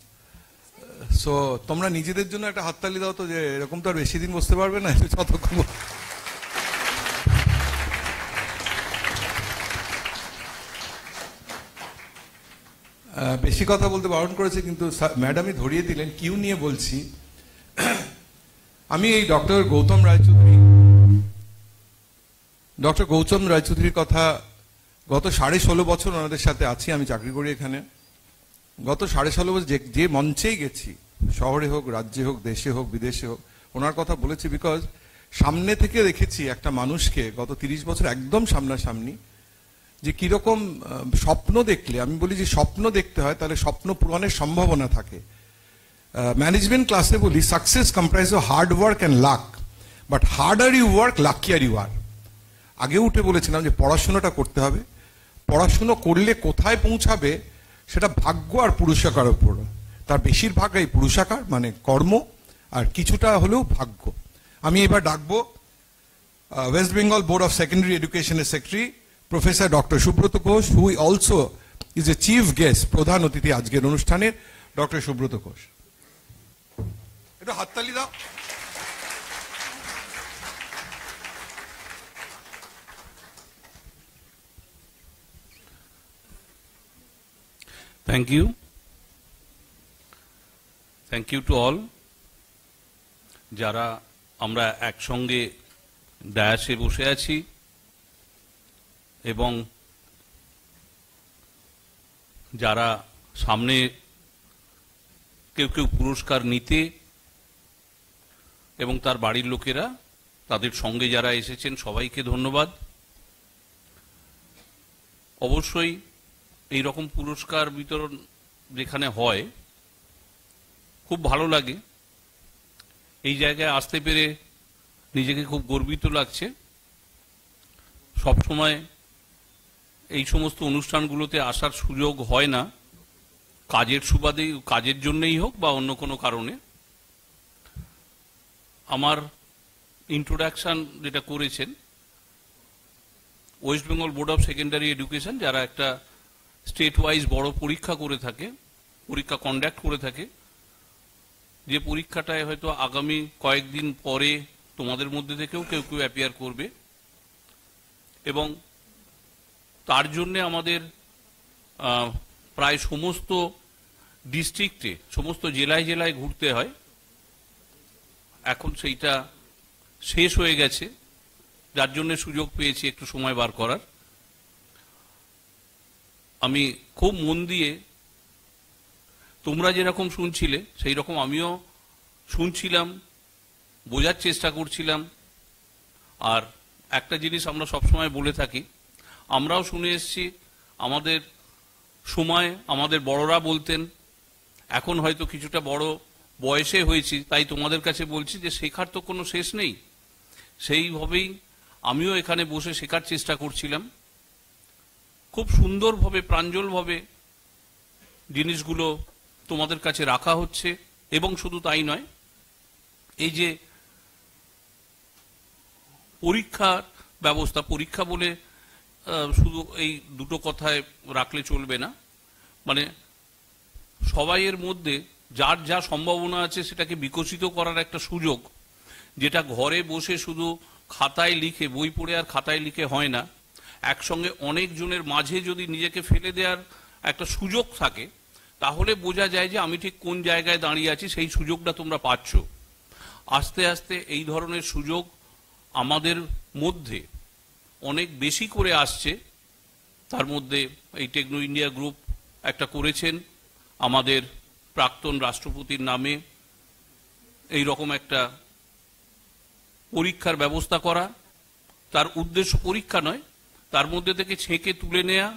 সো তোমরা নিজেদের জন্য একটা হাততালি দাও তো, যে এরকম তো আর বেশি দিন বসতে পারবে না যতক্ষণ। বেশি কথা বলতে বারণ করেছে, কিন্তু ম্যাডামই ধরিয়ে দিলেন কিউ নিয়ে বলছি। আমি এই ডক্টর গৌতম রায়চৌধুরীর কথা গত 16.5 বছর ওনাদের সাথে আছি। আমি চাকরি করি এখানে। গত 16.5 বছর যে মঞ্চেই গেছি, শহরে হোক, রাজ্যে হোক, দেশে হোক, বিদেশে হোক, ওনার কথা বলেছি। বিকজ সামনে থেকে দেখেছি একটা মানুষকে গত 30 বছর একদম সামনাসামনি, যে কিরকম স্বপ্ন দেখলে, আমি বলি যে স্বপ্ন দেখতে হয় তাহলে স্বপ্ন পূরণের সম্ভাবনা থাকে। ম্যানেজমেন্ট ক্লাসে বলি success comprise of hard work and luck, but harder you work luckier you are. আগে উঠে বলেছিলাম যে পড়াশোনাটা করতে হবে, পড়াশুনো করলে কোথায় পৌঁছাবে সেটা ভাগ্য আর পুরুষাকার উপর। তার বেশিরভাগই পুরুষাকার মানে কর্ম, আর কিছুটা হলেও ভাগ্য। আমি এবার ডাকবো West Bengal board of secondary এডুকেশনের secretary professor doctor Subrata Ghosh, who also is a chief guest, প্রধান অতিথি আজকের অনুষ্ঠানের ডক্টর সুব্রত ঘোষ। একটু হাততালি দাও। Thank you. Thank you to all. যারা আমরা একসঙ্গে ডায়াসে বসে আছি এবং যারা সামনে কেউ কেউ পুরস্কার নিতে এবং তার বাড়ির লোকেরা, তাদের সঙ্গে যারা এসেছেন সবাইকে ধন্যবাদ। অবশ্যই এই রকম পুরস্কার বিতরণ যেখানে হয় খুব ভালো লাগে। এই জায়গায় আসতে পেরে নিজেকে খুব গর্বিত লাগছে। সব সময় এই সমস্ত অনুষ্ঠানগুলোতে আসার সুযোগ হয় না, কাজের সুবাদে, কাজের জন্যই হোক বা অন্য কোনো কারণে। আমার ইন্ট্রোডাকশন যেটা করেছেন, West Bengal board of secondary education যারা একটা স্টেট ওয়াইজ বড় পরীক্ষা করে থাকে, পরীক্ষা কন্ডাক্ট করে থাকে, যে পরীক্ষাটায় হয়তো আগামী কয়েকদিন পরে তোমাদের মধ্যে থেকেও কেউ কেউ অ্যাপিয়ার করবে, এবং তার জন্য আমাদের প্রায় সমস্ত ডিস্ট্রিক্টে, সমস্ত জেলায় জেলায় ঘুরতে হয়। এখন সেইটা শেষ হয়ে গেছে, যার জন্য সুযোগ পেয়েছি একটু সময় বার করার। আমি খুব মন দিয়ে, তোমরা যেরকম শুনছিলে সেই রকম আমিও শুনছিলাম, বোঝার চেষ্টা করছিলাম। আর একটা জিনিস আমরা সবসময় বলে থাকি, আমরাও শুনে এসেছি, আমাদের সময় আমাদের বড়রা বলতেন, এখন হয়তো কিছুটা বড় বয়সে হয়েছি, তাই তোমাদের কাছে বলছি যে শেখার তো কোনো শেষ নেই। সেইভাবেই আমিও এখানে বসে শেখার চেষ্টা করছিলাম। খুব সুন্দরভাবে, প্রাঞ্জলভাবে জিনিসগুলো তোমাদের কাছে রাখা হচ্ছে। এবং শুধু তাই নয়, এই যে পরীক্ষার ব্যবস্থা, পরীক্ষা বলে শুধু এই দুটো কথায় রাখলে চলবে না, মানে সবাইয়ের মধ্যে যার যা সম্ভাবনা আছে সেটাকে বিকশিত করার একটা সুযোগ, যেটা ঘরে বসে শুধু খাতায় লিখে, বই পড়ে আর খাতায় লিখে হয় না। একসঙ্গে অনেকজনের মাঝে যদি নিজেকে ফেলে দেওয়ার একটা সুযোগ থাকে, তাহলে বোঝা যায় যে আমি ঠিক কোন জায়গায় দাঁড়িয়ে আছি, সেই সুযোগটা তোমরা পাচ্ছ। আস্তে আস্তে এই ধরনের সুযোগ আমাদের মধ্যে অনেক বেশি করে আসছে। তার মধ্যে এই টেকনো ইন্ডিয়া গ্রুপ একটা করেছেন আমাদের প্রাক্তন রাষ্ট্রপতির নামে এই রকম একটা পরীক্ষার ব্যবস্থা করা। তার উদ্দেশ্য পরীক্ষা নয়, তার মধ্যে থেকে ছেঁকে তুলে নেওয়া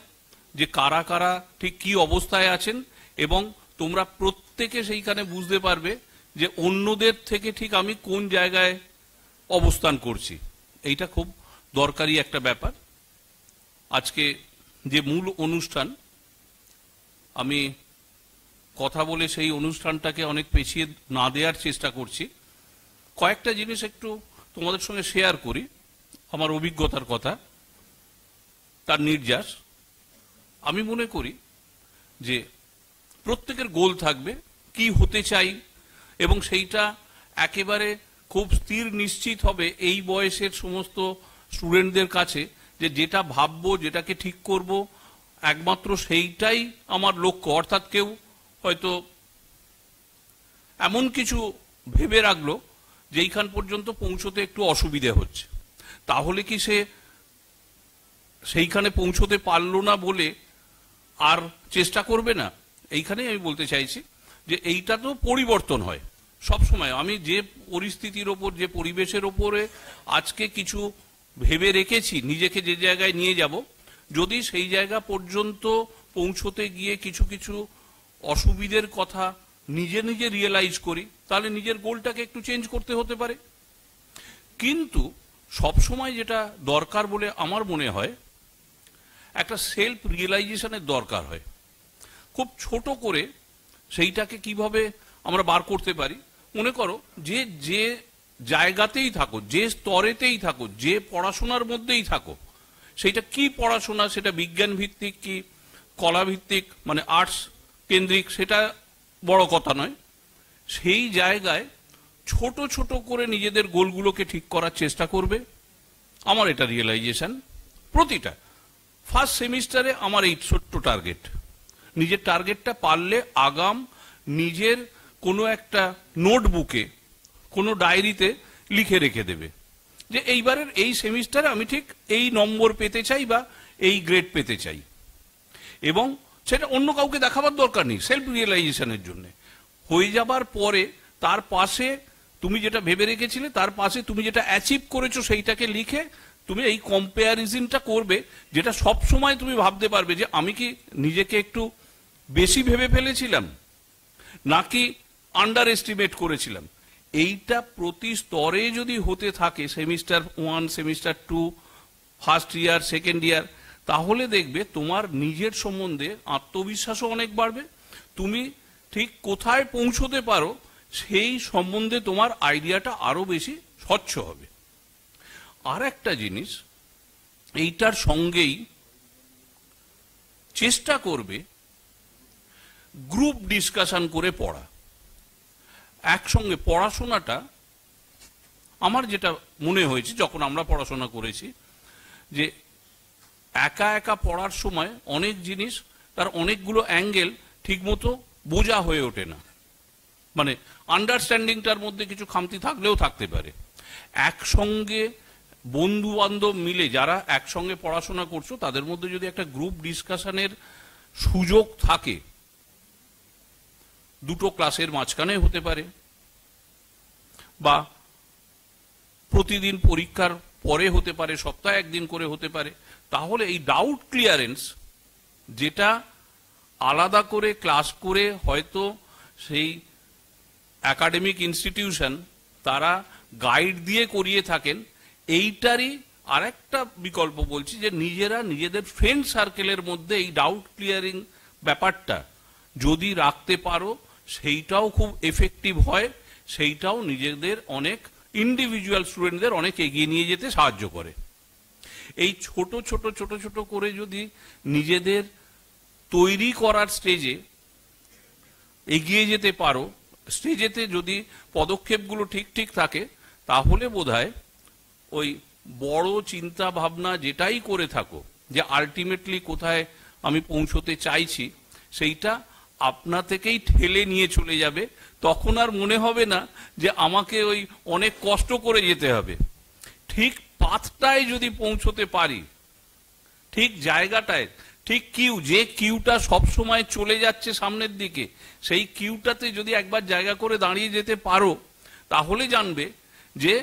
যে কারা কারা ঠিক কি অবস্থায় আছেন, এবং তোমরা প্রত্যেকে সেইখানে বুঝতে পারবে যে অন্যদের থেকে ঠিক আমি কোন জায়গায় অবস্থান করছি। এইটা খুব দরকারি একটা ব্যাপার। আজকে যে মূল অনুষ্ঠান, আমি কথা বলে সেই অনুষ্ঠানটাকে অনেক পেছিয়ে না দেওয়ার চেষ্টা করছি। কয়েকটা জিনিস একটু তোমাদের সঙ্গে শেয়ার করি, আমার অভিজ্ঞতার কথা, তার নির্যাস। আমি মনে করি যে প্রত্যেকের গোল থাকবে কি হতে চাই, এবং সেইটা একেবারে খুব স্থির নিশ্চিত হবে এই বয়সের সমস্ত স্টুডেন্টদের কাছে, যে যেটা ভাববো, যেটাকে ঠিক করব, একমাত্র সেইটাই আমার লক্ষ্য। অর্থাৎ কেউ হয়তো এমন কিছু ভেবে রাখলো যেইখান পর্যন্ত পৌঁছতে একটু অসুবিধে হচ্ছে, তাহলে কি সে সেইখানে পৌঁছতে পারলো না বলে আর চেষ্টা করবে না? এইখানেই আমি বলতে চাইছি যে এইটা তো পরিবর্তন হয় সব সময়। আমি যে পরিস্থিতির ওপর, যে পরিবেশের ওপরে আজকে কিছু ভেবে রেখেছি, নিজেকে যে জায়গায় নিয়ে যাব, যদি সেই জায়গা পর্যন্ত পৌঁছতে গিয়ে কিছু কিছু অসুবিধের কথা নিজে নিজে রিয়েলাইজ করি, তাহলে নিজের গোলটাকে একটু চেঞ্জ করতে হতে পারে। কিন্তু সব সময় যেটা দরকার বলে আমার মনে হয়, একটা সেলফ রিয়েলাইজেশনের দরকার হয়। খুব ছোট করে সেইটাকে কিভাবে আমরা বার করতে পারি। মনে করো যে যে জায়গাতেই থাকো, যে স্তরেতেই থাকো, যে পড়াশোনার মধ্যেই থাকো, সেইটা কি পড়াশোনা, সেটা বিজ্ঞান ভিত্তিক কি কলা ভিত্তিক, মানে আর্টস কেন্দ্রিক, সেটা বড় কথা নয়। সেই জায়গায় ছোট ছোট করে নিজেদের গোলগুলোকে ঠিক করার চেষ্টা করবে। আমার এটা রিয়েলাইজেশন, প্রতিটা ফার্স্ট সেমিস্টারে আমার এই ছোট্ট টার্গেট, নিজের টার্গেটটা পারলে আগাম নিজের কোনো একটা নোটবুকে, কোনো ডায়েরিতে লিখে রেখে দেবে যে এইবারের এই সেমিস্টারে আমি ঠিক এই নম্বর পেতে চাই বা এই গ্রেড পেতে চাই। এবং সেটা অন্য কাউকে দেখাবার দরকার নেই, সেলফ রিয়েলাইজেশনের জন্য। হয়ে যাবার পরে তার পাশে তুমি যেটা ভেবে রেখেছিলে, তার পাশে তুমি যেটা অ্যাচিভ করেছো সেইটাকে লিখে তুমি এই কম্প্যারিজনটা করবে, যেটা সব সময় তুমি ভাবতে পারবে যে আমি কি নিজেকে একটু বেশি ভেবে ফেলেছিলাম নাকি আন্ডার এস্টিমেট করেছিলাম। এইটা প্রতি স্তরে যদি হতে থাকে, semester 1, semester 2, first year, second year, তাহলে দেখবে তোমার নিজের সম্বন্ধে আত্মবিশ্বাসও অনেক বাড়বে। তুমি ঠিক কোথায় পৌঁছতে পারো সেই সম্বন্ধে তোমার আইডিয়াটা আরো বেশি স্বচ্ছ হবে। আর একটা জিনিস, এইটার সঙ্গেই চেষ্টা করবে গ্রুপ ডিসকাশন করে পড়া। একসঙ্গে পড়াশোনাটা, আমার যেটা মনে হয়েছে যখন আমরা পড়াশোনা করেছি, যে একা একা পড়ার সময় অনেক জিনিস, তার অনেকগুলো অ্যাঙ্গেল ঠিকমতো বোঝা হয়ে ওঠে না, মানে আন্ডারস্ট্যান্ডিংটার মধ্যে কিছু খামতি থাকলেও থাকতে পারে। একসঙ্গে বন্ধু বান্ধব মিলে যারা একসঙ্গে পড়াশোনা করছো, তাদের মধ্যে যদি একটা গ্রুপ ডিসকাশনের সুযোগ থাকে, দুটো ক্লাসের মাঝখানে হতে পারে বা প্রতিদিন পরীক্ষার পরে হতে পারে, সপ্তাহে একদিন করে হতে পারে, তাহলে এই ডাউট ক্লিয়ারেন্স, যেটা আলাদা করে ক্লাস করে হয়তো সেই একাডেমিক ইনস্টিটিউশন তারা গাইড দিয়ে করিয়ে থাকেন, এইটারই আরেকটা বিকল্প বলছি, যে নিজেরা নিজেদের ফ্রেন্ড সার্কেলের মধ্যে এই ডাউট ক্লিয়ারিং ব্যাপারটা যদি রাখতে পারো সেইটাও খুব এফেক্টিভ হয়, সেইটাও নিজেদের অনেক ইন্ডিভিজুয়াল স্টুডেন্টদের অনেক এগিয়ে নিয়ে যেতে সাহায্য করে। এই ছোট ছোট ছোট ছোট করে যদি নিজেদের তৈরি করার স্টেজে এগিয়ে যেতে পারো, স্টেজেতে যদি পদক্ষেপগুলো ঠিক ঠিক থাকে, তাহলে বোধহয় ওই বড় চিন্তা ভাবনা যেটাই করে থাকো যে আলটিমেটলি কোথায় আমি পৌঁছতে চাইছি, সেইটা আপনা থেকেই ঠেলে নিয়ে চলে যাবে। তখন আর মনে হবে না যে আমাকে ওই অনেক কষ্ট করে যেতে হবে। ঠিক পাথটায় যদি পৌঁছতে পারি, ঠিক জায়গাটায়, ঠিক যে কিউটা সবসময় চলে যাচ্ছে সামনের দিকে, সেই কিউটাতে যদি একবার জায়গা করে দাঁড়িয়ে যেতে পারো, তাহলে জানবে যে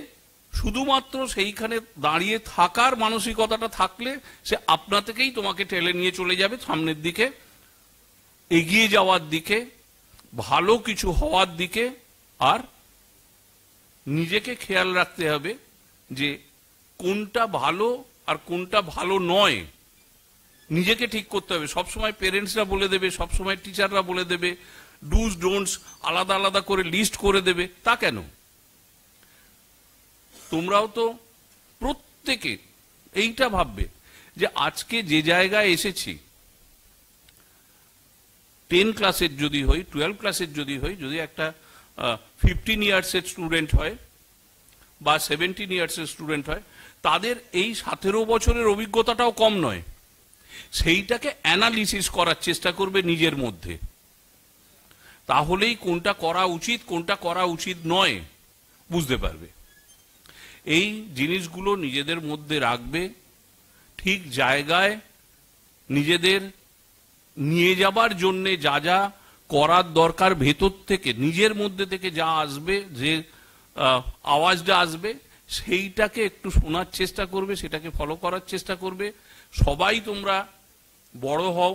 শুধুমাত্র সেইখানে দাঁড়িয়ে থাকার মানসিকতাটা থাকলে সে আপনা থেকেই তোমাকে ঠেলে নিয়ে চলে যাবে সামনের দিকে, এগিয়ে যাওয়ার দিকে, ভালো কিছু হওয়ার দিকে। আর নিজেকে খেয়াল রাখতে হবে যে কোনটা ভালো আর কোনটা ভালো নয়, নিজেকে ঠিক করতে হবে। সবসময় পেরেন্টসরা বলে দেবে, সবসময় টিচাররা বলে দেবে, ডুজ ডোন্টস আলাদা আলাদা করে লিস্ট করে দেবে, তা কেন? তোমরাও তো প্রত্যেকে এইটা ভাববে যে আজকে যে জায়গায় এসেছি, 10 ক্লাসের যদি হই, 12 ক্লাসের যদি হই, যদি একটা 15 ইয়ার্সের স্টুডেন্ট হয় বা 17 ইয়ার্সের স্টুডেন্ট হয়, তাদের এই 17 বছরের অভিজ্ঞতাটাও কম নয়। সেইটাকে অ্যানালিসিস করার চেষ্টা করবে নিজের মধ্যে, তাহলেই কোনটা করা উচিত কোনটা করা উচিত নয় বুঝতে পারবে। এই জিনিসগুলো নিজেদের মধ্যে রাখবে, ঠিক জায়গায় নিজেদের নিয়ে যাবার জন্যে যা যা করার দরকার ভেতর থেকে, নিজের মধ্যে থেকে যা আসবে, যে আওয়াজটা আসবে, সেইটাকে একটু শোনার চেষ্টা করবে, সেটাকে ফলো করার চেষ্টা করবে। সবাই তোমরা বড় হও,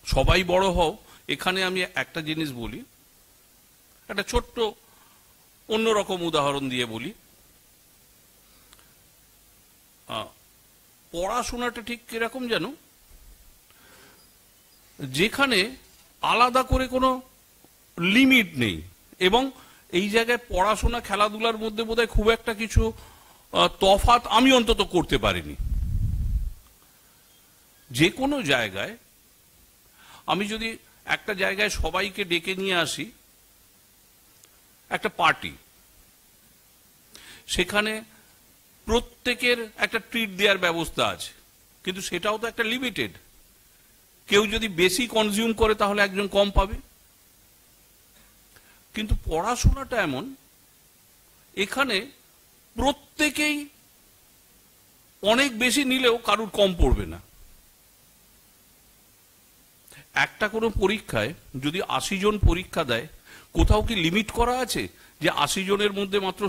সবাই বড় হও। এখানে আমি একটা জিনিস বলি, একটা ছোট্ট অন্যরকম উদাহরণ দিয়ে বলি। পড়াশোনাটা ঠিক কিরকম জানো, যেখানে আলাদা করে কোনো লিমিট নেই, এবং এই জায়গায় পড়াশোনা খেলাধুলার মধ্যে বোধহয় খুব একটা কিছু তফাৎ আমি অন্তত করতে পারিনি। যে কোনো জায়গায় আমি যদি একটা জায়গায় সবাইকে ডেকে নিয়ে আসি, একটা পার্টি, সেখানে প্রত্যেকের একটা ট্রিট দেওয়ার ব্যবস্থা আছে, কিন্তু সেটাও তো একটা লিমিটেড। কেউ যদি বেশি কনজিউম করে তাহলে একজন কম পাবে। কিন্তু পড়াশোনাটা এমন, এখানে প্রত্যেকেই অনেক বেশি নিলেও কারুর কম পড়বে না। একটা কোনো পরীক্ষায় যদি 80 জন পরীক্ষা দেয়, কোথাও কি লিমিট করা আছে যে 80 জনের মধ্যে মাত্র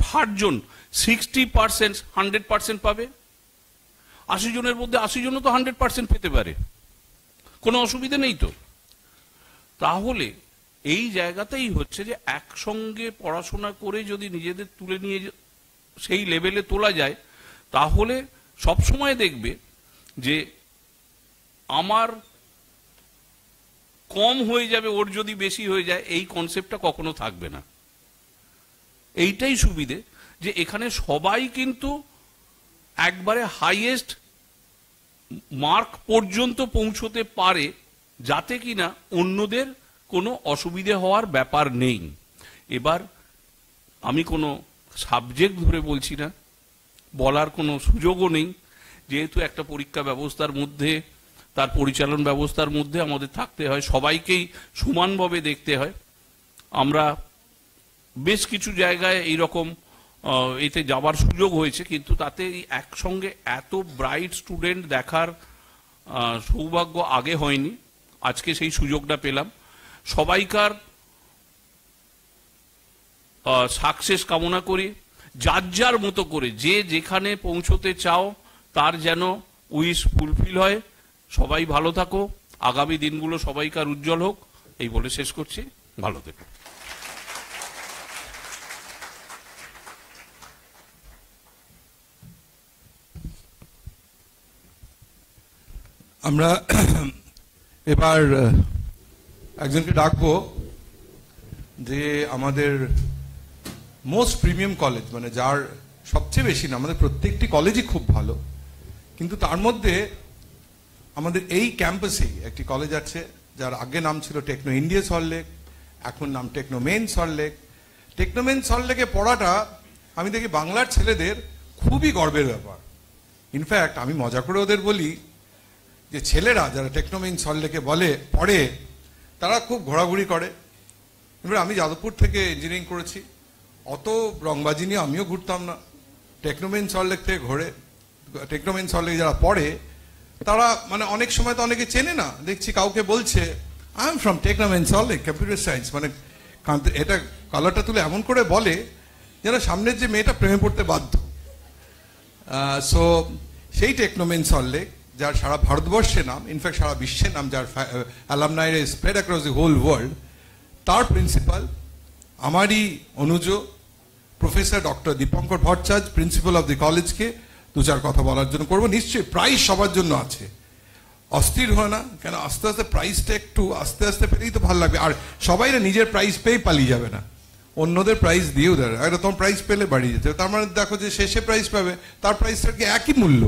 60 জন 60% 100% পাবে? 80 জনের মধ্যে 80 জনও তো 100% পেতে পারে, কোনো অসুবিধা নেই তো। তাহলে এই জায়গাতেই হচ্ছে যে একসঙ্গে পড়াশোনা করে যদি নিজেদের তুলে নিয়ে সেই লেভেলে তোলা যায়, তাহলে সবসময় দেখবে যে আমার কম হয়ে যাবে, ওর যদি বেশি হয়ে যায়, এই কনসেপ্টটা কখনো থাকবে না। এইটাই সুবিধে যে এখানে সবাই কিন্তু একবারে হাইয়েস্ট মার্ক পর্যন্ত পৌঁছতে পারে, যাতে কিনা অন্যদের কোনো অসুবিধে হওয়ার ব্যাপার নেই। এবার আমি কোনো সাবজেক্ট ধরে বলছি না, বলার কোনো সুযোগও নেই, যেহেতু একটা পরীক্ষা ব্যবস্থার মধ্যে, তার পরিচালন ব্যবস্থার মধ্যে আমাদের থাকতে হয়, সবাইকেই সমানভাবে দেখতে হয়। আমরা বেশ কিছু জায়গায় এইরকম এতে যাবার সুযোগ হয়েছে, কিন্তু তাতে একসঙ্গে এত ব্রাইট স্টুডেন্ট দেখার সৌভাগ্য আগে হয়নি। আজকে সেই সুযোগটা পেলাম। সবাইকার সাকসেস কামনা করি, যার যার মতো করে যে যেখানে পৌঁছতে চাও তার যেন উইশ ফুলফিল হয়। সবাই ভালো থাকো, আগামী দিনগুলো সবাইকার উজ্জ্বল হোক, এই বলে শেষ করছি। ভালো থেকো। আমরা এবার একজনকে ডাকবো যে আমাদের মোস্ট প্রিমিয়াম কলেজ, মানে যার সবচেয়ে বেশি না, আমাদের প্রত্যেকটি কলেজই খুব ভালো, কিন্তু তার মধ্যে আমাদের এই ক্যাম্পাসেই একটি কলেজ আছে যার আগে নাম ছিল টেকনো ইন্ডিয়া সল্টলেক, এখন নাম Techno main Salt Lake. Techno main সল্টলেকে পড়াটা আমি দেখি বাংলার ছেলেদের খুবই গর্বের ব্যাপার। ইনফ্যাক্ট আমি মজা করে ওদের বলি যে ছেলেরা যারা টেকনো মেন সল্টলেকে পড়ে তারা খুব ঘোরাঘুরি করে। এবার আমি যাদবপুর থেকে ইঞ্জিনিয়ারিং করেছি, অত রংবাজি নিয়ে আমিও ঘুরতাম না। টেকনো মেন সল্টলেক থেকে ঘোরে, টেকনো মেন সল্টলেকে যারা পড়ে তারা মানে অনেক সময় তো অনেকে চেনে না, দেখছি কাউকে বলছে I am from Techno main Salt Lake computer science, মানে এটা কালারটা তুলে এমন করে বলে যেন সামনের যে মেয়েটা প্রেমে পড়তে বাধ্য। সো সেই টেকনো মেন সল্টলেক যার সারা ভারতবর্ষে নাম, ইনফ্যাক্ট সারা বিশ্বের নাম, যার alumni spread across the whole world, তার প্রিন্সিপাল আমারই অনুজ professor doctor Dipankar Bhattacharya, principal of the কলেজকে দু চার কথা বলার জন্য করবো। নিশ্চয়ই প্রাইজ সবার জন্য আছে, অস্থির হয় না কেন, আস্তে আস্তে প্রাইজটা একটু আস্তে আস্তে পেলেই তো ভালো লাগবে। আর সবাই না নিজের প্রাইজ পেয়ে পালিয়ে যাবে না, অন্যদের প্রাইজ দিয়েও দেবে। একটা তোমার প্রাইজ পেলে বাড়ি যেতে হবে, তার মানে দেখো যে শেষে প্রাইজ পাবে তার প্রাইজটার কি একই মূল্য,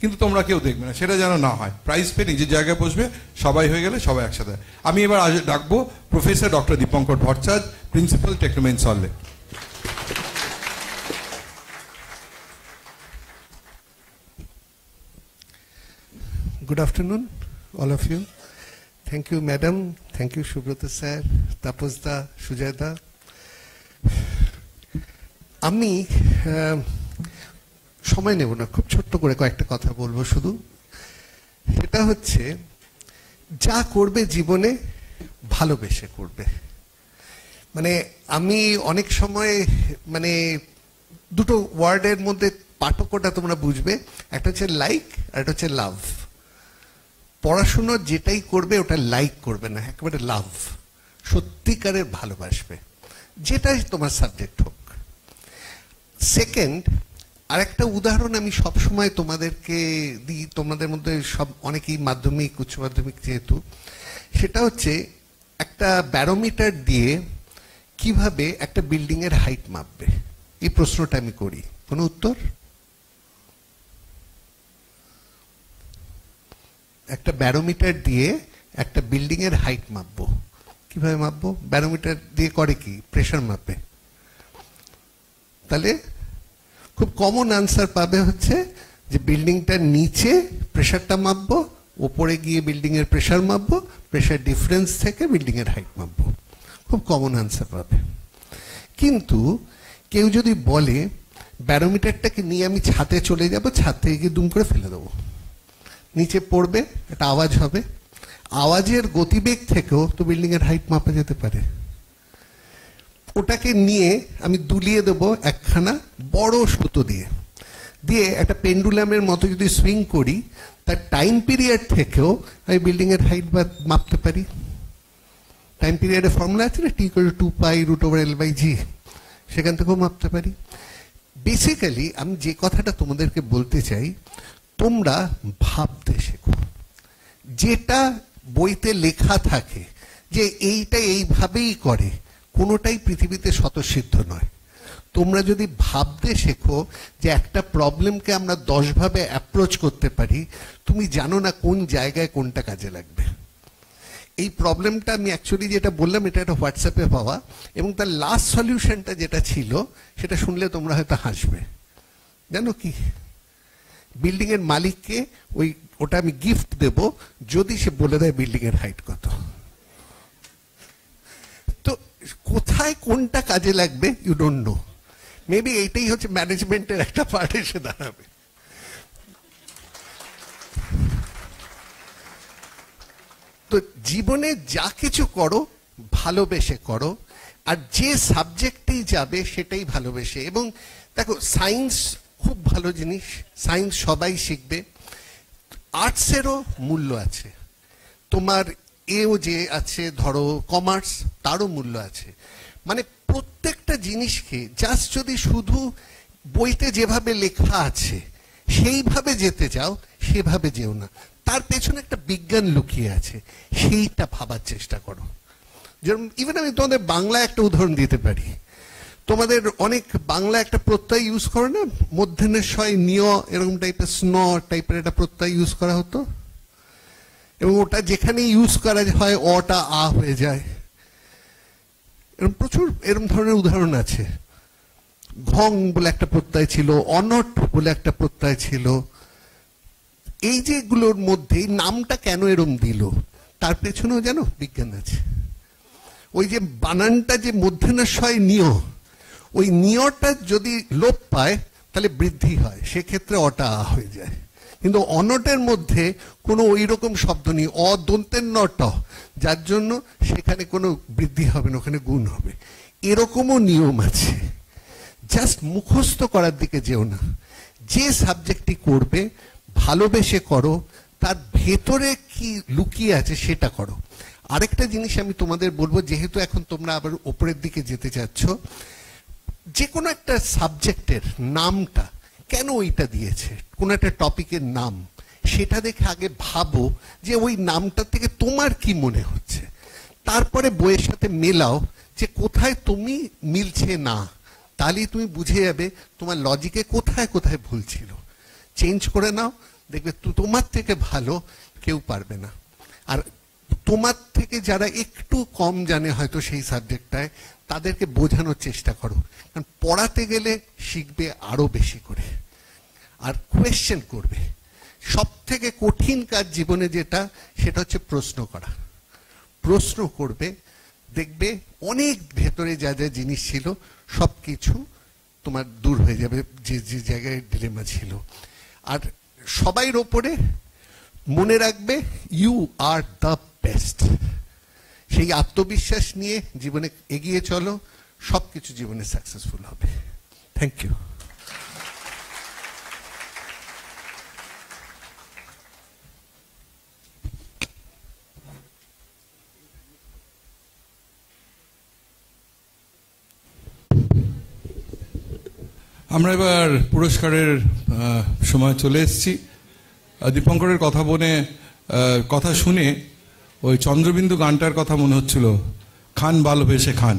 কিন্তু তোমরা কেউ দেখবে না, সেটা যেন না হয়। প্রাইজ পেয়ে নিজের জায়গায় বসবে, সবাই হয়ে গেলে সবাই একসাথে। আমি এবার ডাকবো professor doctor Dipankar Bhattacharya, principal Techno main Salt Lake. Good afternoon, all of you. Thank you, madam. Thank you, Subrata sir, Tapos da, Sujay da. আমি সময় নেব না, খুব ছোট্ট করে কয়েকটা কথা বলবো শুধু। সেটা হচ্ছে যা করবে জীবনে ভালোবেসে করবে। মানে আমি অনেক সময় মানে দুটো ওয়ার্ডের মধ্যে পার্থক্যটা তোমরা বুঝবে, একটা হচ্ছে লাইক আর একটা হচ্ছে লাভ। পড়াশুনো যেটাই করবে ওটা লাইক করবে না, একেবারে লাভ, সত্যিকারের ভালোবাসবে, যেটাই তোমার সাবজেক্ট হোক। সেকেন্ড, আর একটা উদাহরণ আমি সবসময় তোমাদেরকে দিই, তোমাদের মধ্যে সব অনেকেই মাধ্যমিক উচ্চ মাধ্যমিক যেহেতু, সেটা হচ্ছে একটা ব্যারোমিটার দিয়ে কিভাবে একটা বিল্ডিং এর হাইট মাপবে। এই প্রশ্নটা আমি করি, কোনো উত্তর? একটা ব্যারোমিটার দিয়ে একটা বিল্ডিং এর হাইট মাপবো, কিভাবে মাপবো? ব্যারোমিটার দিয়ে করে কি? প্রেসার মাপে। তাহলে খুব কমন আনসার পাবে হচ্ছে যে বিল্ডিংটার নিচে প্রেসারটা মাপবো, ওপরে গিয়ে বিল্ডিং এর প্রেসার মাপবো, প্রেসার ডিফারেন্স থেকে বিল্ডিং এর হাইট মাপবো, খুব কমন আনসার পাবে। কিন্তু কেউ যদি বলে ব্যারোমিটারটাকে নিয়ে আমি ছাদে চলে যাব, ছাদ থেকে গিয়ে দুম করে ফেলে দেবো, নিচে পড়বে, একটা আওয়াজ হবে, আওয়াজের গতিবেগ থেকেও তো বিল্ডিং এর হাইট মাপা যেতে পারে। ওটাকে নিয়ে আমি দুলিয়ে দেবো একখানা বড় সুতো দিয়ে, দিয়ে একটা পেন্ডুলামের মতো যদি সুইং করি, তার টাইম পিরিয়ড থেকেও আমি বিল্ডিং এর হাইট মাপতে পারি। টাইম পিরিয়ডের ফর্মুলা আছে না, T=2π√L/G, সেখান থেকেও মাপতে পারি। বেসিক্যালি আমি যে কথাটা তোমাদেরকে বলতে চাই, তোমরা ভাবতে শেখো। যেটা বইতে লেখা থাকে যে এইটা এইভাবেই করে, কোনোটাই পৃথিবীতে স্বতঃসিদ্ধ নয়। তোমরা যদি ভাবতে শেখো যে একটা প্রবলেমকে আমরা 10 ভাবে অ্যাপ্রোচ করতে পারি, তুমি জানো না কোন জায়গায় কোনটা কাজে লাগবে। এই প্রবলেমটা আমি অ্যাকচুয়ালি যেটা বললাম, এটা একটা হোয়াটসঅ্যাপে পাওয়া, এবং তার লাস্ট সলিউশনটা যেটা ছিল সেটা শুনলে তোমরা হয়তো হাসবে। জানো কি? বিল্ডিং এর মালিককে ওটা আমি গিফট দেব যদি সে বলে দেয় বিল্ডিং এর হাইট কত। তো কোথায় কোনটা কাজে লাগবে ইউ ডোন্ট নো। মেবি এইটাই হচ্ছে ম্যানেজমেন্টের একটা পার্ট এসে দাঁড়াবে। তো জীবনে যা কিছু করো ভালোবেসে করো, আর যে সাবজেক্টেই যাবে সেটাই ভালোবেসে। এবং দেখো, সায়েন্স খুব ভালো জিনিস, সায়েন্স সবাই শিখবে, আর্টসেরও মূল্য আছে। তোমার এও যে আছে, ধরো কমার্স, তারও মূল্য আছে। মানে প্রত্যেকটা জিনিসকে জাস্ট যদি শুধু বইতে যেভাবে লেখা আছে সেইভাবে যেতে চাও, সেভাবে যেও না। তার পেছনে একটা বিজ্ঞান লুকিয়ে আছে, সেইটা ভাবার চেষ্টা করো। যেরকম ইভেন আমি তোমাদের বাংলা একটা উদাহরণ দিতে পারি। তোমাদের অনেক বাংলা একটা প্রত্যয় ইউজ করো না, মধ্যাহ্নের শয় নিয় এরকম টাইপের, স্ন টাইপের একটা প্রত্যয় ইউজ করা হতো, এবং ওটা যেখানে ইউজ করা হয় অটা আ হয়ে যায়। এরকম প্রচুর এরকম ধরনের উদাহরণ আছে। ঘং বলে একটা প্রত্যয় ছিল, অনট বলে একটা প্রত্যয় ছিল। এই যেগুলোর মধ্যে নামটা কেন এরম দিল, তার পেছনেও জানো বিজ্ঞান আছে। ওই যে বানানটা যে মধ্যাহ্নের শয় নিয়, ওই নিয়টা যদি লোপ পায় তাহলে বৃদ্ধি হয়, সেক্ষেত্রে অটা আ হয়ে যায়। কিন্তু অনটের মধ্যে কোনো ওই রকম শব্দ নেই, অদন্তের নট, যার জন্য সেখানে কোনো বৃদ্ধি হবে না, ওখানে গুণ হবে। এরকমও নিয়ম আছে। জাস্ট মুখস্থ করার দিকে যেও না, যে সাবজেক্টটি করবে ভালোবেসে করো, তার ভেতরে কি লুকিয়ে আছে সেটা করো। আরেকটা জিনিস আমি তোমাদের বলবো, যেহেতু এখন তোমরা আবার ওপরের দিকে যেতে চাচ্ছ, যে কোনো একটা সাবজেক্টের নামটা কেন ওইটা দিয়েছে, কোন একটা টপিকের নাম, সেটা দেখে আগে ভাবো যে ওই নামটা থেকে তোমার কি মনে হচ্ছে। তারপরে বইয়ের সাথে মেলাও যে কোথায় তুমি মিলছে না, তাহলেই তুমি বুঝে যাবে তোমার লজিকে কোথায় কোথায় ভুল ছিল। চেঞ্জ করে নাও, দেখবে তোমার থেকে ভালো কেউ পারবে না। আর তোমার থেকে যারা একটু কম জানে হয়তো সেই সাবজেক্টটায়, তাদেরকে বোঝানোর চেষ্টা করো, কারণ পড়াতে গেলে শিখবে আরো বেশি করে, আর কোয়েশ্চেন করবে। সব থেকে কঠিন কাজ জীবনে যেটা, সেটা হচ্ছে প্রশ্ন করা। প্রশ্ন করবে, দেখবে অনেক ভেতরে যা যা জিনিস ছিল সব কিছু তোমার দূর হয়ে যাবে, যে যে জায়গায় ডিলেমা ছিল। আর সবাইয়ের ওপরে মনে রাখবে ইউ আর দ্য বেস্ট। সেই আত্মবিশ্বাস নিয়ে জীবনে এগিয়ে চলো, সবকিছু জীবনে সাকসেসফুল হবে। Thank you. আমরা এবার পুরস্কারের সময় চলে এসেছি। দীপঙ্করের কথা শুনে ওই চন্দ্রবিন্দু গানটার কথা মনে হচ্ছিল, খান ভালোবেসে খান।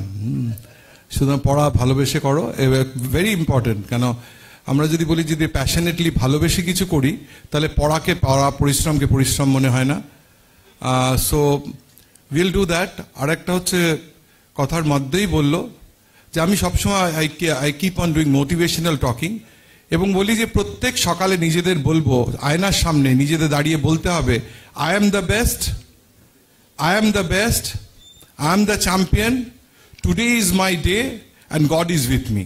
সুতরাং পড়া ভালোবেসে করো, ভেরি ইম্পর্টেন্ট। কেন আমরা যদি বলি যদি প্যাশনেটলি ভালোবেসে কিছু করি, তাহলে পড়া পরিশ্রমকে পরিশ্রম মনে হয় না। So will do that. আর একটা হচ্ছে কথার মধ্যেই বললো যে আমি সবসময় I keep on doing motivational talking, এবং বলি যে প্রত্যেক সকালে নিজেদের বলবো, আয়নার সামনে নিজেদের দাঁড়িয়ে বলতে হবে, I am the best, I am the best, I am the champion, today is my day and God is with me.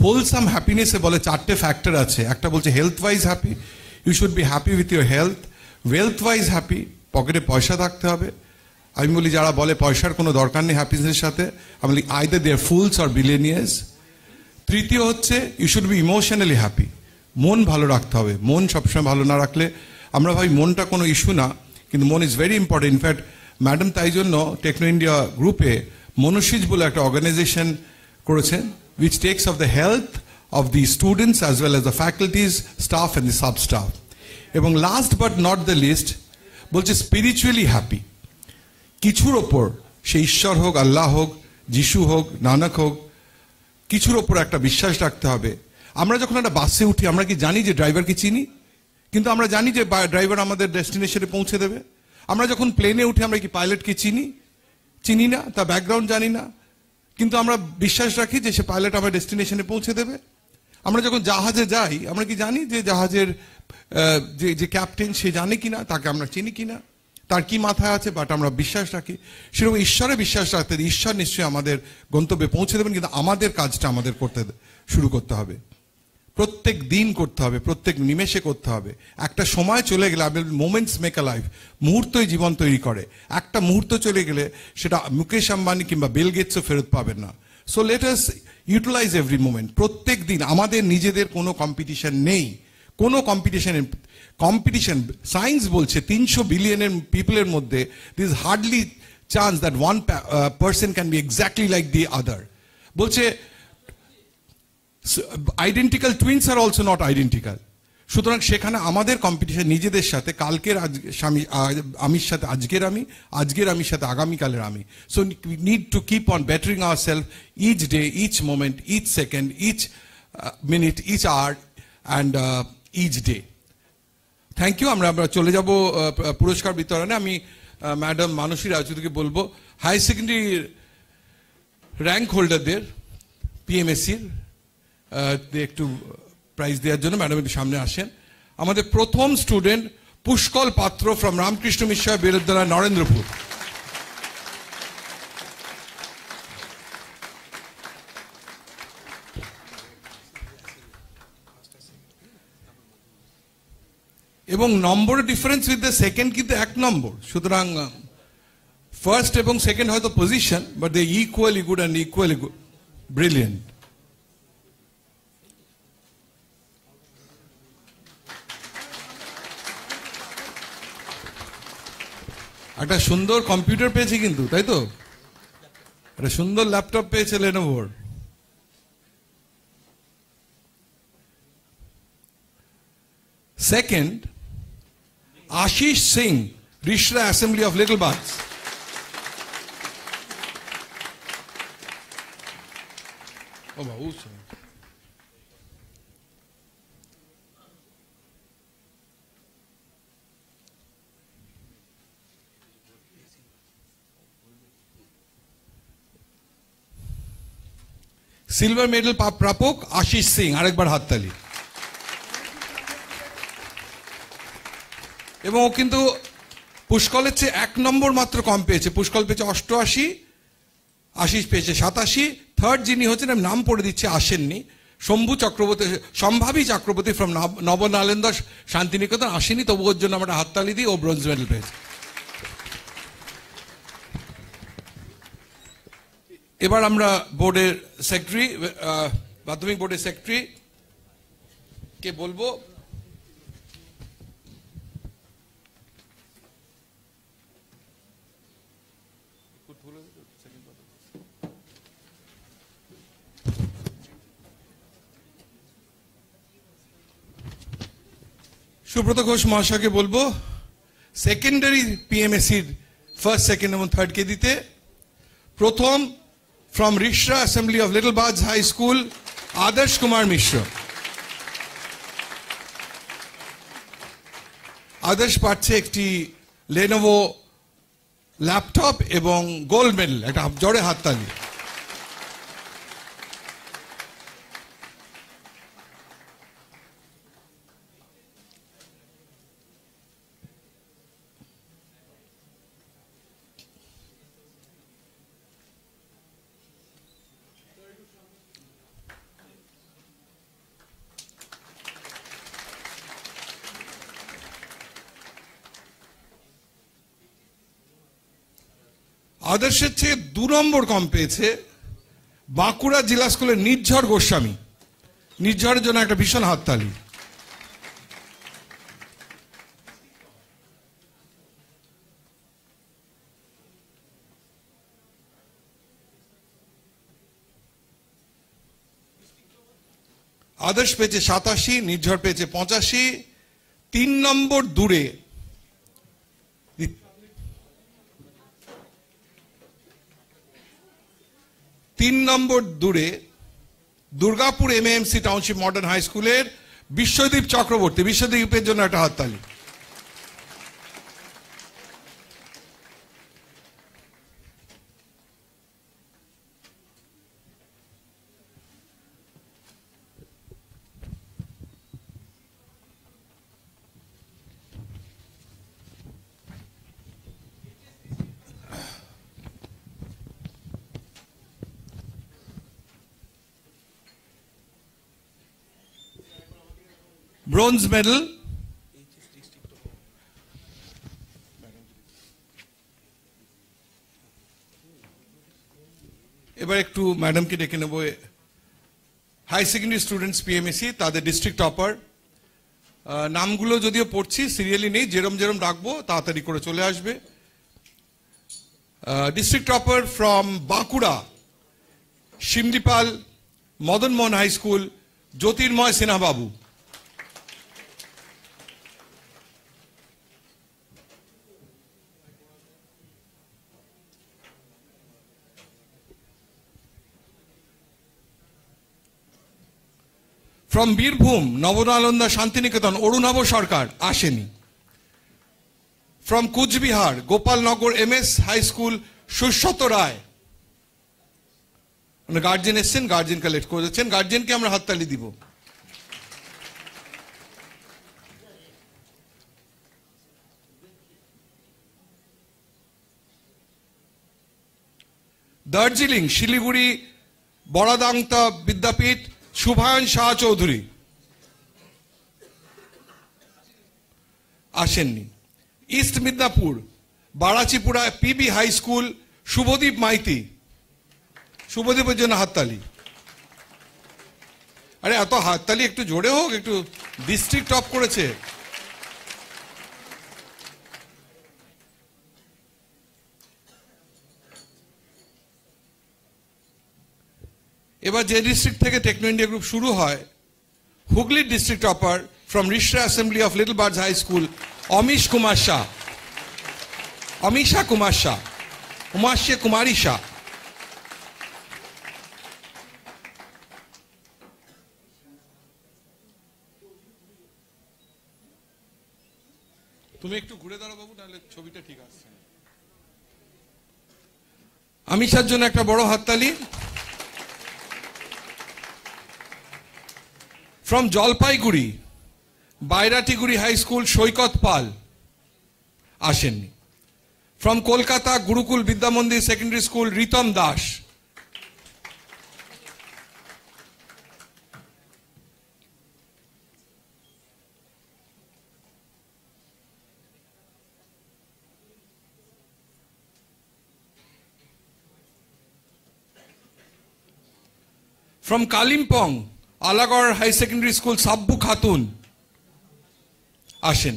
Wholesome হ্যাপিনেসে বলে 4টে ফ্যাক্টর আছে। একটা বলছে health wise happy, you should be happy with your health. Wealth wise happy, পকেটে পয়সা থাকতে হবে। আমি বলি যারা বলে পয়সার কোনো দরকার নেই হ্যাপিনেসের সাথে, আমি বলি either they are fools or billionaires. তৃতীয় হচ্ছে you should be emotionally happy, মন ভালো রাখতে হবে। মন সবসময় ভালো না রাখলে, আমরা ভাই মনটা কোনো ইস্যু না, কিন্তু মন is very important. In fact madam তাই জন্য টেকনো ইন্ডিয়া গ্রুপে মনসিজ বলে একটা অর্গানাইজেশন করেছেন, which takes of the health of the students as well as the faculties, staff and the sub-staff. এবং last but not the least বলছে spiritually happy। কিছুর ওপর, সে ঈশ্বর হোক, আল্লাহ হোক, যিশু হোক, নানক হোক, কিছুর ওপর একটা বিশ্বাস রাখতে হবে। আমরা যখন একটা বাসে উঠি, আমরা কি জানি যে ড্রাইভারকে চিনি? কিন্তু আমরা জানি যে ড্রাইভার আমাদের ডেস্টিনেশনে পৌঁছে দেবে। আমরা যখন প্লেনে উঠি, আমরা কি পাইলটকে চিনি না, তার ব্যাকগ্রাউন্ড জানি না, কিন্তু আমরা বিশ্বাস রাখি যে সে পাইলট আমার ডেস্টিনেশনে পৌঁছে দেবে। আমরা যখন জাহাজে যাই, আমরা কি জানি যে জাহাজের যে ক্যাপ্টেন সে জানে কিনা, তাকে আমরা চিনি কিনা, তার কি মাথায় আছে, বাট আমরা বিশ্বাস রাখি। সেরকম ঈশ্বরে বিশ্বাস রাখতে, ঈশ্বর নিশ্চয়ই আমাদের গন্তব্যে পৌঁছে দেবেন, কিন্তু আমাদের কাজটা আমাদের করতে শুরু করতে হবে, প্রত্যেক দিন করতে হবে, প্রত্যেক নিমেষে করতে হবে। একটা সময় চলে গেলে, মোমেন্টস মেক আ লাইফ, মুহূর্তই জীবন তৈরি করে। একটা মুহূর্ত চলে গেলে সেটা মুকেশ আম্বানি কিংবা বিল গেটসও ফেরত পাবেন না। So let us utilise every moment. প্রত্যেক দিন আমাদের নিজেদের কোনো কম্পিটিশন নেই, কোনো কম্পিটিশন সায়েন্স বলছে 300 বিলিয়নের পিপলের মধ্যে this hardly chance that one person can be exactly like the other. বলছে identical twins are also not identical. সুতরাং সেখানে আমাদের কম্পিটিশন নিজেদের সাথে, কালকের আমির সাথে আজকের আমির সাথে আগামীকালের আমি। So we need to keep on bettering ourselves each day, each moment, each second, each minute, each hour and each day. Thank you. আমরা চলে যাব পুরস্কার বিতরণে। আমি ম্যাডাম মানসী রায়চৌধুরীকে বলবো হাই সেকেন্ডারি র্যাঙ্ক হোল্ডারদের পিএমএসসির একটু প্রাইজ দেওয়ার জন্য ম্যাডাম একটু সামনে আসেন। আমাদের প্রথম স্টুডেন্ট পুষ্কল পাত্র ফ্রম রামকৃষ্ণ মিশন বিদ্যালয়, নরেন্দ্রপুর। এবং নম্বরের ডিফারেন্স উইথ দ্য সেকেন্ড কিন্তু 1 নম্বর, সুতরাং ফার্স্ট এবং সেকেন্ড হয়তো position, but they equally good and equally good, brilliant. একটা সুন্দর কম্পিউটার পেয়েছে কিন্তু, তাই তো? একটা সুন্দর ল্যাপটপ পেয়েছে লেনোভোর। Second Ashis Singh, Rishra assembly of little baths. ও বাবু, সিলভার মেডেল প্রাপক আশিস সিং, আরেকবার হাততালি। এবং ও কিন্তু পুষ্কলের চেয়ে 1 নম্বর মাত্র কম পেয়েছে। পুষ্কল পেয়েছে 88, আশিস পেয়েছে 87। থার্ড যিনি হচ্ছেন, আমি নাম পড়ে দিচ্ছি, আসেননি, সম্ভাবী চক্রবর্তী ফ্রম নবনালেন্দা শান্তিনিকেতন, আসেনি, তবু ওর জন্য আমরা হাততালি দিই, ও ব্রোঞ্জ মেডেল পেয়েছে। এবার আমরা বোর্ডের সেক্রেটারি, মাধ্যমিক বোর্ডের সেক্রেটারি কে বলবো। সুব্রত ঘোষ মহাশয়কে বলবো সেকেন্ডারি পিএমএসসির ফার্স্ট, সেকেন্ড এবং থার্ড কে দিতে। প্রথম from Rishra assembly of little baths high school, Adarsh Kumar Mishra. Adarsh পাচ্ছে একটি লেনোভো ল্যাপটপ এবং গোল্ড মেডেল। একটা জোরে হাততালি। আদর্শের চেয়ে 2 নম্বর কম পেয়েছে বাঁকুড়া জেলা স্কুলের নির্ঝর গোস্বামী। নির্ঝরের জন্য একটা ভীষণ হাততালি। আদর্শ পেয়েছে 87, নির্ঝর পেয়েছে 85। 3 নম্বর দূরে Durgapur MAMC township modern high স্কুলের বিশ্বদীপ চক্রবর্তী। বিশ্বদীপের জন্য একটা হাততালি। ব্রোঞ্জ মেডেল এবার একটু ম্যাডামকে ডেকে নেব। হাই সেকেন্ডারি স্টুডেন্টস পিএমএসসি, তাদের ডিস্ট্রিক্ট টপার। নামগুলো যদিও পড়ছি, সিরিয়ালি নেই, যেরম ডাকবো তাড়াতাড়ি করে চলে আসবে। District topper from Bankura, Shimdipal Madan Mohan high school, Jyotirmoy Sinha বাবু। ফ্রম বীরভূম নবনালন্দা শান্তিনিকেতন অরুণাভ সরকার আসেনি। From Coochbehar Gopalnagar MS high school Sushata Roy, মানে গার্জেন এসছেন, গার্জেন কালেক্ট করেছেন, গার্জেনকে আমরা হাততালি দিব। দার্জিলিং শিলিগুড়ি বরাদাংতা বিদ্যাপীঠ শুভায়ন শাহ চৌধুরী আসেননি। East Midnapore Barachipura PB high school Shubhadip Maiti, শুভদীপের জন্য হাততালি। আরে এত হাততালি একটু জোরে হোক, একটু ডিস্ট্রিক্ট টপ করেছে। এবার যে ডিস্ট্রিক্ট থেকে টেকনো ইন্ডিয়া গ্রুপ শুরু হয়, Hooghly district topper from Rishra assembly of little birds high school Amisha Kumar Shah, Umashe Kumari Shah. তুমি একটু ঘুরে দাঁড়াও বাবু, নাহলে ছবিটা ঠিক আসছে না। আমিষার জন্য একটা বড় হাততালি। From Jalpaiguri Bairatiguri high school Saikat Pal আসেননি। From Kolkata Gurukul Vidyamandir secondary school Ritam Das. From Kalimpong Alagarh high secondary school Sabbu Khatun আসেন।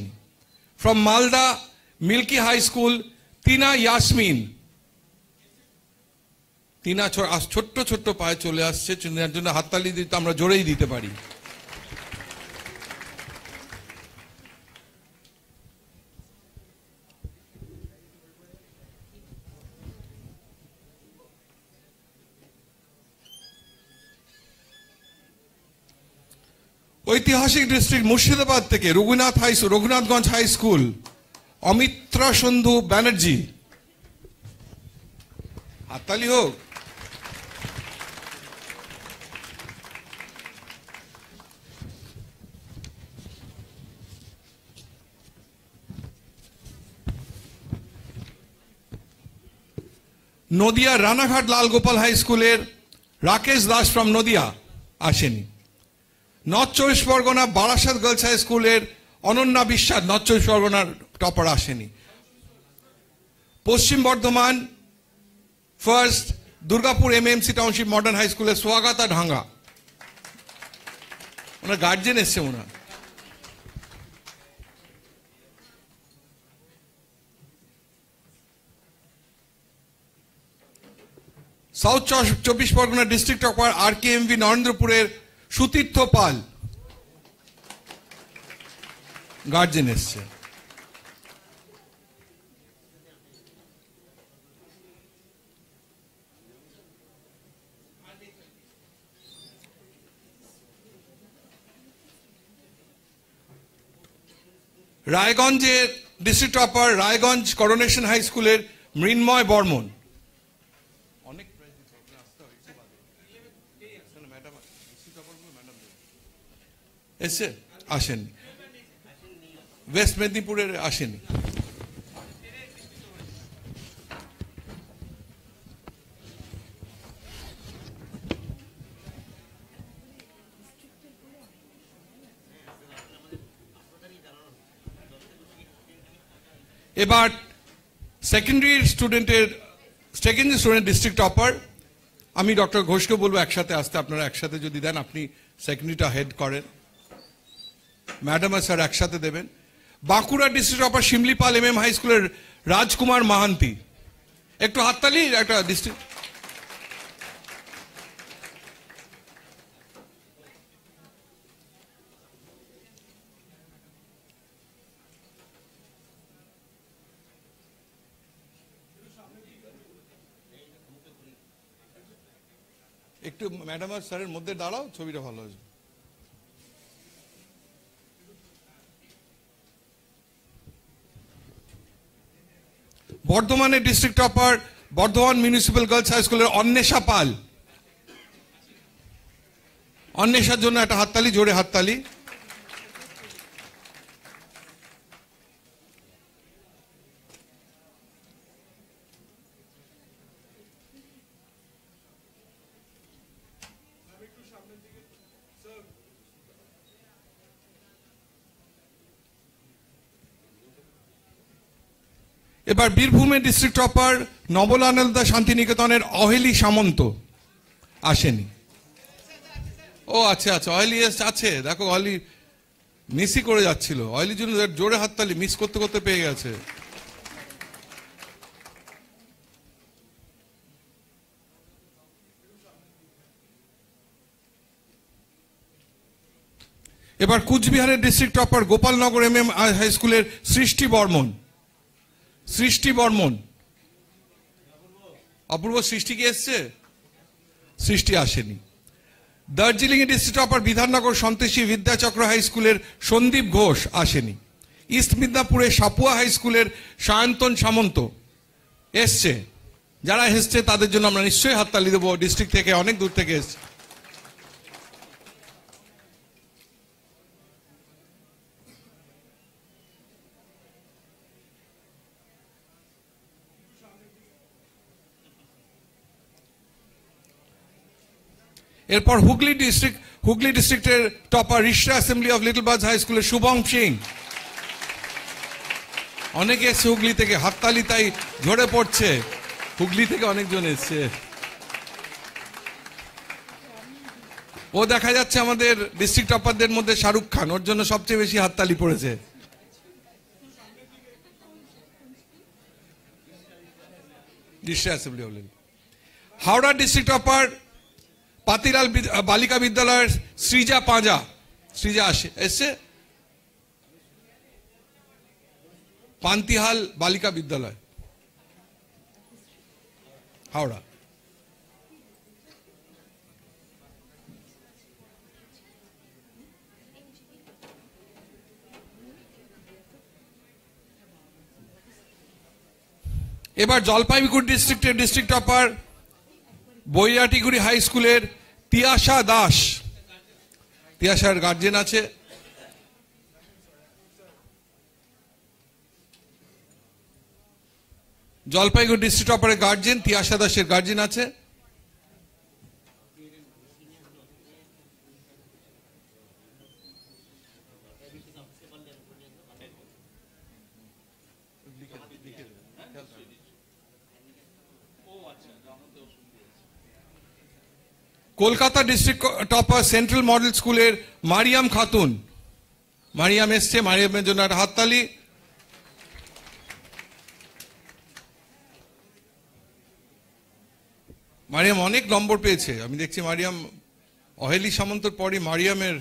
From Malda Milki high school Tina Yasmin. Tina ছোট্ট ছোট্ট পায়ে চলে আসছে, তিনার জন্য হাততালি দিতে আমরা জোরেই দিতে পারি। ঐতিহাসিক ডিস্ট্রিক্ট মুর্শিদাবাদ থেকে রঘুনাথগঞ্জ হাই স্কুল অমিত্রা সন্ধু ব্যানার্জি, হাততালি হোক। নদিয়া রানাঘাট লালগোপাল হাই স্কুলের রাকেশ দাস ফ্রম নদিয়া আসেনি। নর্থ চব্বিশ পরগনা বারাসাত গার্লস হাই স্কুলের অনন্যা বিশ্বাস, নর্থ চব্বিশ পরগনার টপার আসেনি। Paschim Bardhaman first Durgapur MMC township modern high স্কুলের সোয়াগাতা ঢাঙ্গা, ওনার গার্জেন এসছে ওনার। সাউথ চব্বিশ পরগনা ডিস্ট্রিক্ট টপার RKMV নরেন্দ্রপুরের সুতীর্থ পাল, গার্জেন এসছে। রায়গঞ্জের district topper Raiganj coronation high স্কুলের মৃন্ময় বর্মন। এসে আসেননি। ওয়েস্ট মেদিনীপুরের আসেনি। এবার সেকেন্ডারি স্টুডেন্ট ডিস্ট্রিক্ট টপার, আমি ডক্টর ঘোষকে বলবো একসাথে আসতে, আপনারা একসাথে যদি দেন, আপনি সেকেন্ডারিটা হেড করেন, ম্যাডাম আর স্যার একসাথে দেবেন। Bankura district topper Similipal MM high স্কুলের রাজকুমার মাহান্তি, একটু হাততালি। একটা ডিস্ট্রিক্ট একটু ম্যাডাম আর স্যারের মধ্যে দাঁড়াও, ছবিটা ভালো আসবে। বর্ধমানের district topper Bardhaman municipal girls high স্কুলের অন্বেষা পাল। অন্বেষার জন্য একটা হাততালি, জোরে হাততালি। এবার বীরভূমের ডিস্ট্রিক্ট টপার নবলানন্দা শান্তিনিকেতনের অহেলি সামন্ত আসেনি। ও আচ্ছা আচ্ছা, অহেলি আছে, দেখো অহেলি মিসই করে যাচ্ছিল, অহেলির জন্য জোরে হাততালি, মিস করতে করতে পেয়ে গেছে। এবার কুচবিহারের district topper Gopalnagar MM high স্কুলের সৃষ্টি বর্মন। সৃষ্টি বর্মন, অপূর্ব সৃষ্টি কি এসছে? সৃষ্টি আসেনি। দার্জিলিং এর district topper Bidhannagar Santoshi Vidyachakra high স্কুলের সন্দীপ ঘোষ আসেনি। ইস্ট মিদনাপুরে সাপুয়া হাই স্কুলের সায়ন্তন সামন্ত এসছে। যারা এসছে তাদের জন্য আমরা নিশ্চয়ই হাততালি দেবো, ডিস্ট্রিক্ট থেকে অনেক দূর থেকে এসছে। এরপর হুগলি ডিস্ট্রিক্টের topper Rishra assembly of little birds high স্কুলের শুভম সিং। অনেকে এসছে হুগলি থেকে, হাততালি তাই ঝরে পড়ছে, হুগলি থেকে অনেকজন এসছে। ও দেখা যাচ্ছে আমাদের ডিস্ট্রিক্ট টপারদের মধ্যে শাহরুখ খান, ওর জন্য সবচেয়ে বেশি হাততালি পড়েছে। Rishra assembly of little. Howrah district topper Patilal Balika বিদ্যালয়ের সৃজা পাঁজা। সৃজা এসছে পান্তিহাল বালিকা বিদ্যালয়, হাওড়া। এবার জলপাইগুড়ি ডিস্ট্রিক্টের ডিস্ট্রিক্ট টপার বৈরাটিগুড়ি হাই স্কুলের তিয়াশা দাস। তিয়াশার গার্জেন আছে। জলপাইগুড়ি ডিস্ট্রিক্ট টপারের গার্জেন তিয়াশা দাসের গার্জেন আছে। Kolkata district topper central model স্কুলের মারিয়াম খাতুন। মারিয়াম এসছে, মারিয়ামের জন্য একটা হাততালি। মারিয়াম অনেক নম্বর পেয়েছে, আমি দেখছি মারিয়াম অহেলি সামন্তর পরই মারিয়ামের।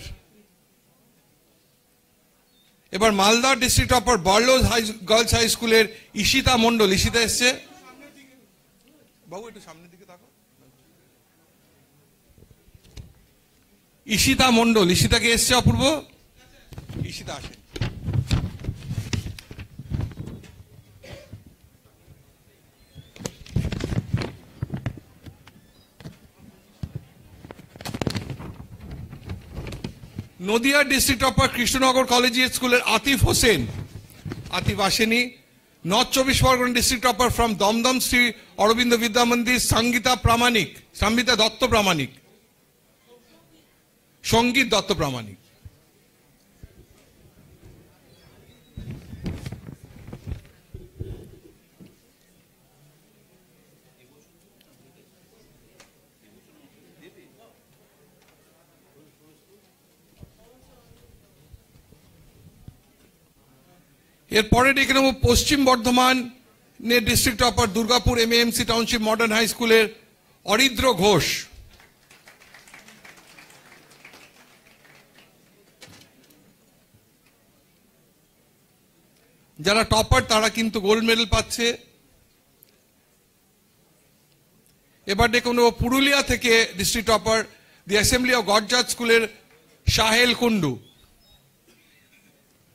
এবার Malda district topper Barlow's girls high স্কুলের ঈশিতা মন্ডল। ঈশিতা এসছে, বাবু একটু সামনের দিকে তাকাও। ঈশিতা মন্ডল, ঈশিতাকে এসছে অপূর্ব? ঈশিতা আসে। Nadia district topper Krishnanagar collegiate স্কুলের আতিফ হোসেন। আতিফ আসেনি। North 24 Parganas district topper from Dum Dum Shri Aurobindo Vidya Mandir Sangeeta Dutta প্রামাণিক। সঙ্গীত দত্ত প্রামাণিক। এরপরে ডেকে নেব Paschim Bardhaman district topper Durgapur MAMC township modern high স্কুলের অরিদ্র ঘোষ। যারা টপার তারা কিন্তু গোল্ড মেডেল পাচ্ছে। এবার ডেকে নেব পুরুলিয়া থেকে district topper the assembly of god জাজ স্কুলের সাহেল কুন্ডু।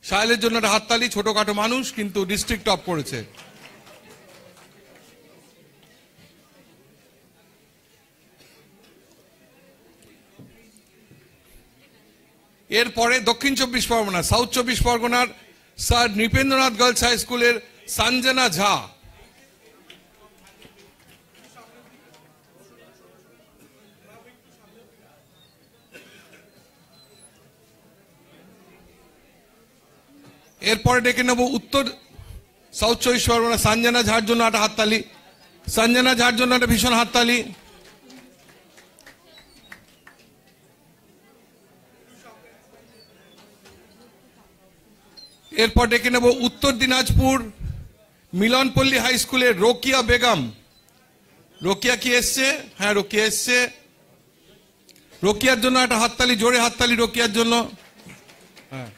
সাহেলের জন্য একটা হাততালি, ছোটখাটো মানুষ কিন্তু ডিস্ট্রিক্ট টপ করেছে। এরপরে দক্ষিণ 24 পরগনা, সাউথ 24 পরগনার স্যার নৃপেন্দ্রনাথ গার্লস হাই স্কুলের সঞ্জনা ঝা। এরপরে ডেকে নেব উত্তর সাউথ 24 পরগনা সঞ্জনা ঝার জন্য একটা হাততালি, সঞ্জনা ঝার জন্য একটা ভীষণ হাততালি। এরপর ডেকে নেব উত্তর দিনাজপুর মিলনপল্লী হাই স্কুলের রোকিয়া বেগম। রোকিয়া কি এসছে? হ্যাঁ, রোকিয়া এসছে। রোকিয়ার জন্য একটা হাততালি, জোরে হাততালি রোকিয়ার জন্য। হ্যাঁ,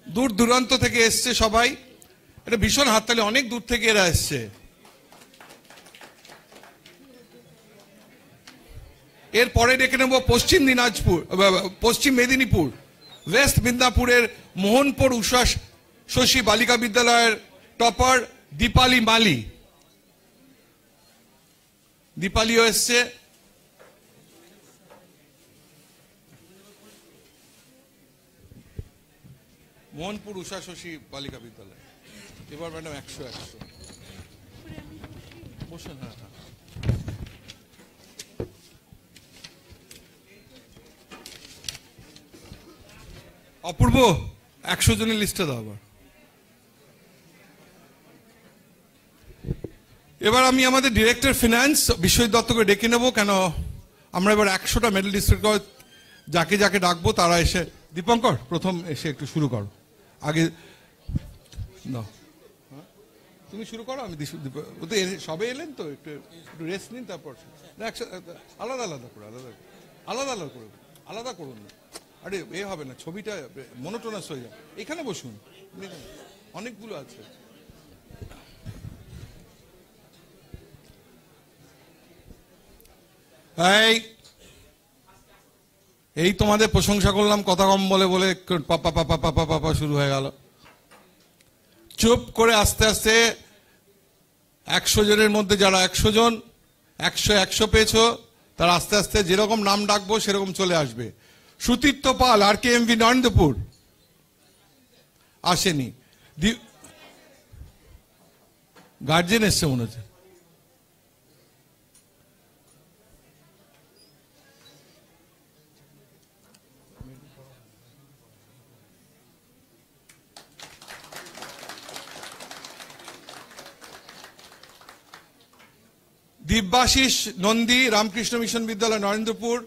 দূর দূরান্ত থেকে এসছে সবাই, এটা ভীষণ হাততালি, অনেক দূর থেকে এরা এসছে। এরপরে ডেকে নেব পশ্চিম দিনাজপুর, পশ্চিম মেদিনীপুর ওয়েস্ট মিদনাপুরের মোহনপুর উষা শশী বালিকা বিদ্যালয়ের টপার দীপালি মালি। দীপালিও এসছে। মোহনপুর উষা শশী বালিকা বিদ্যালয়। এবার ম্যাডাম 100 বসুন। হ্যাঁ হ্যাঁ, অপূর্ব 100 জনের লিস্টে দাও আবার। এবার আমি আমাদের ডিরেক্টর ফিনান্স বিশ্বজিৎ দত্তকে ডেকে নেব, কেন আমরা এবার 100টা মেডেল ডিস্ট্রিক্ট যাকে যাকে ডাকবো তারা এসে, দীপঙ্কর প্রথম এসে একটু শুরু করো আগে। না, তুমি শুরু করো, আমি সবে এলেন তো, একটু রেস্ট নিন, তারপর আলাদা আলাদা করে আলাদা করুন না। আরে এ হবে না, ছবিটা মনোটোনাস হয়ে যায়। এখানে বসুন, অনেকগুলো আছে। এই তোমাদের প্রশংসা করলাম, কথা কম বলে বলে পাপা পাপা পাপা পাপা শুরু হয়ে গেল। চুপ করে আস্তে আস্তে 100 জনের মধ্যে যারা 100 জন 100 পেয়েছো, তারা আস্তে আস্তে যেরকম নাম ডাকবো সেরকম চলে আসবে। সুতীর্থ পাল, আর কে এমভি নরেন্দ্রপুর আসেনি। গার্জেন এসছে মনে হচ্ছে। দিব্যাশিস নন্দী, রামকৃষ্ণ মিশন বিদ্যালয় নরেন্দ্রপুর।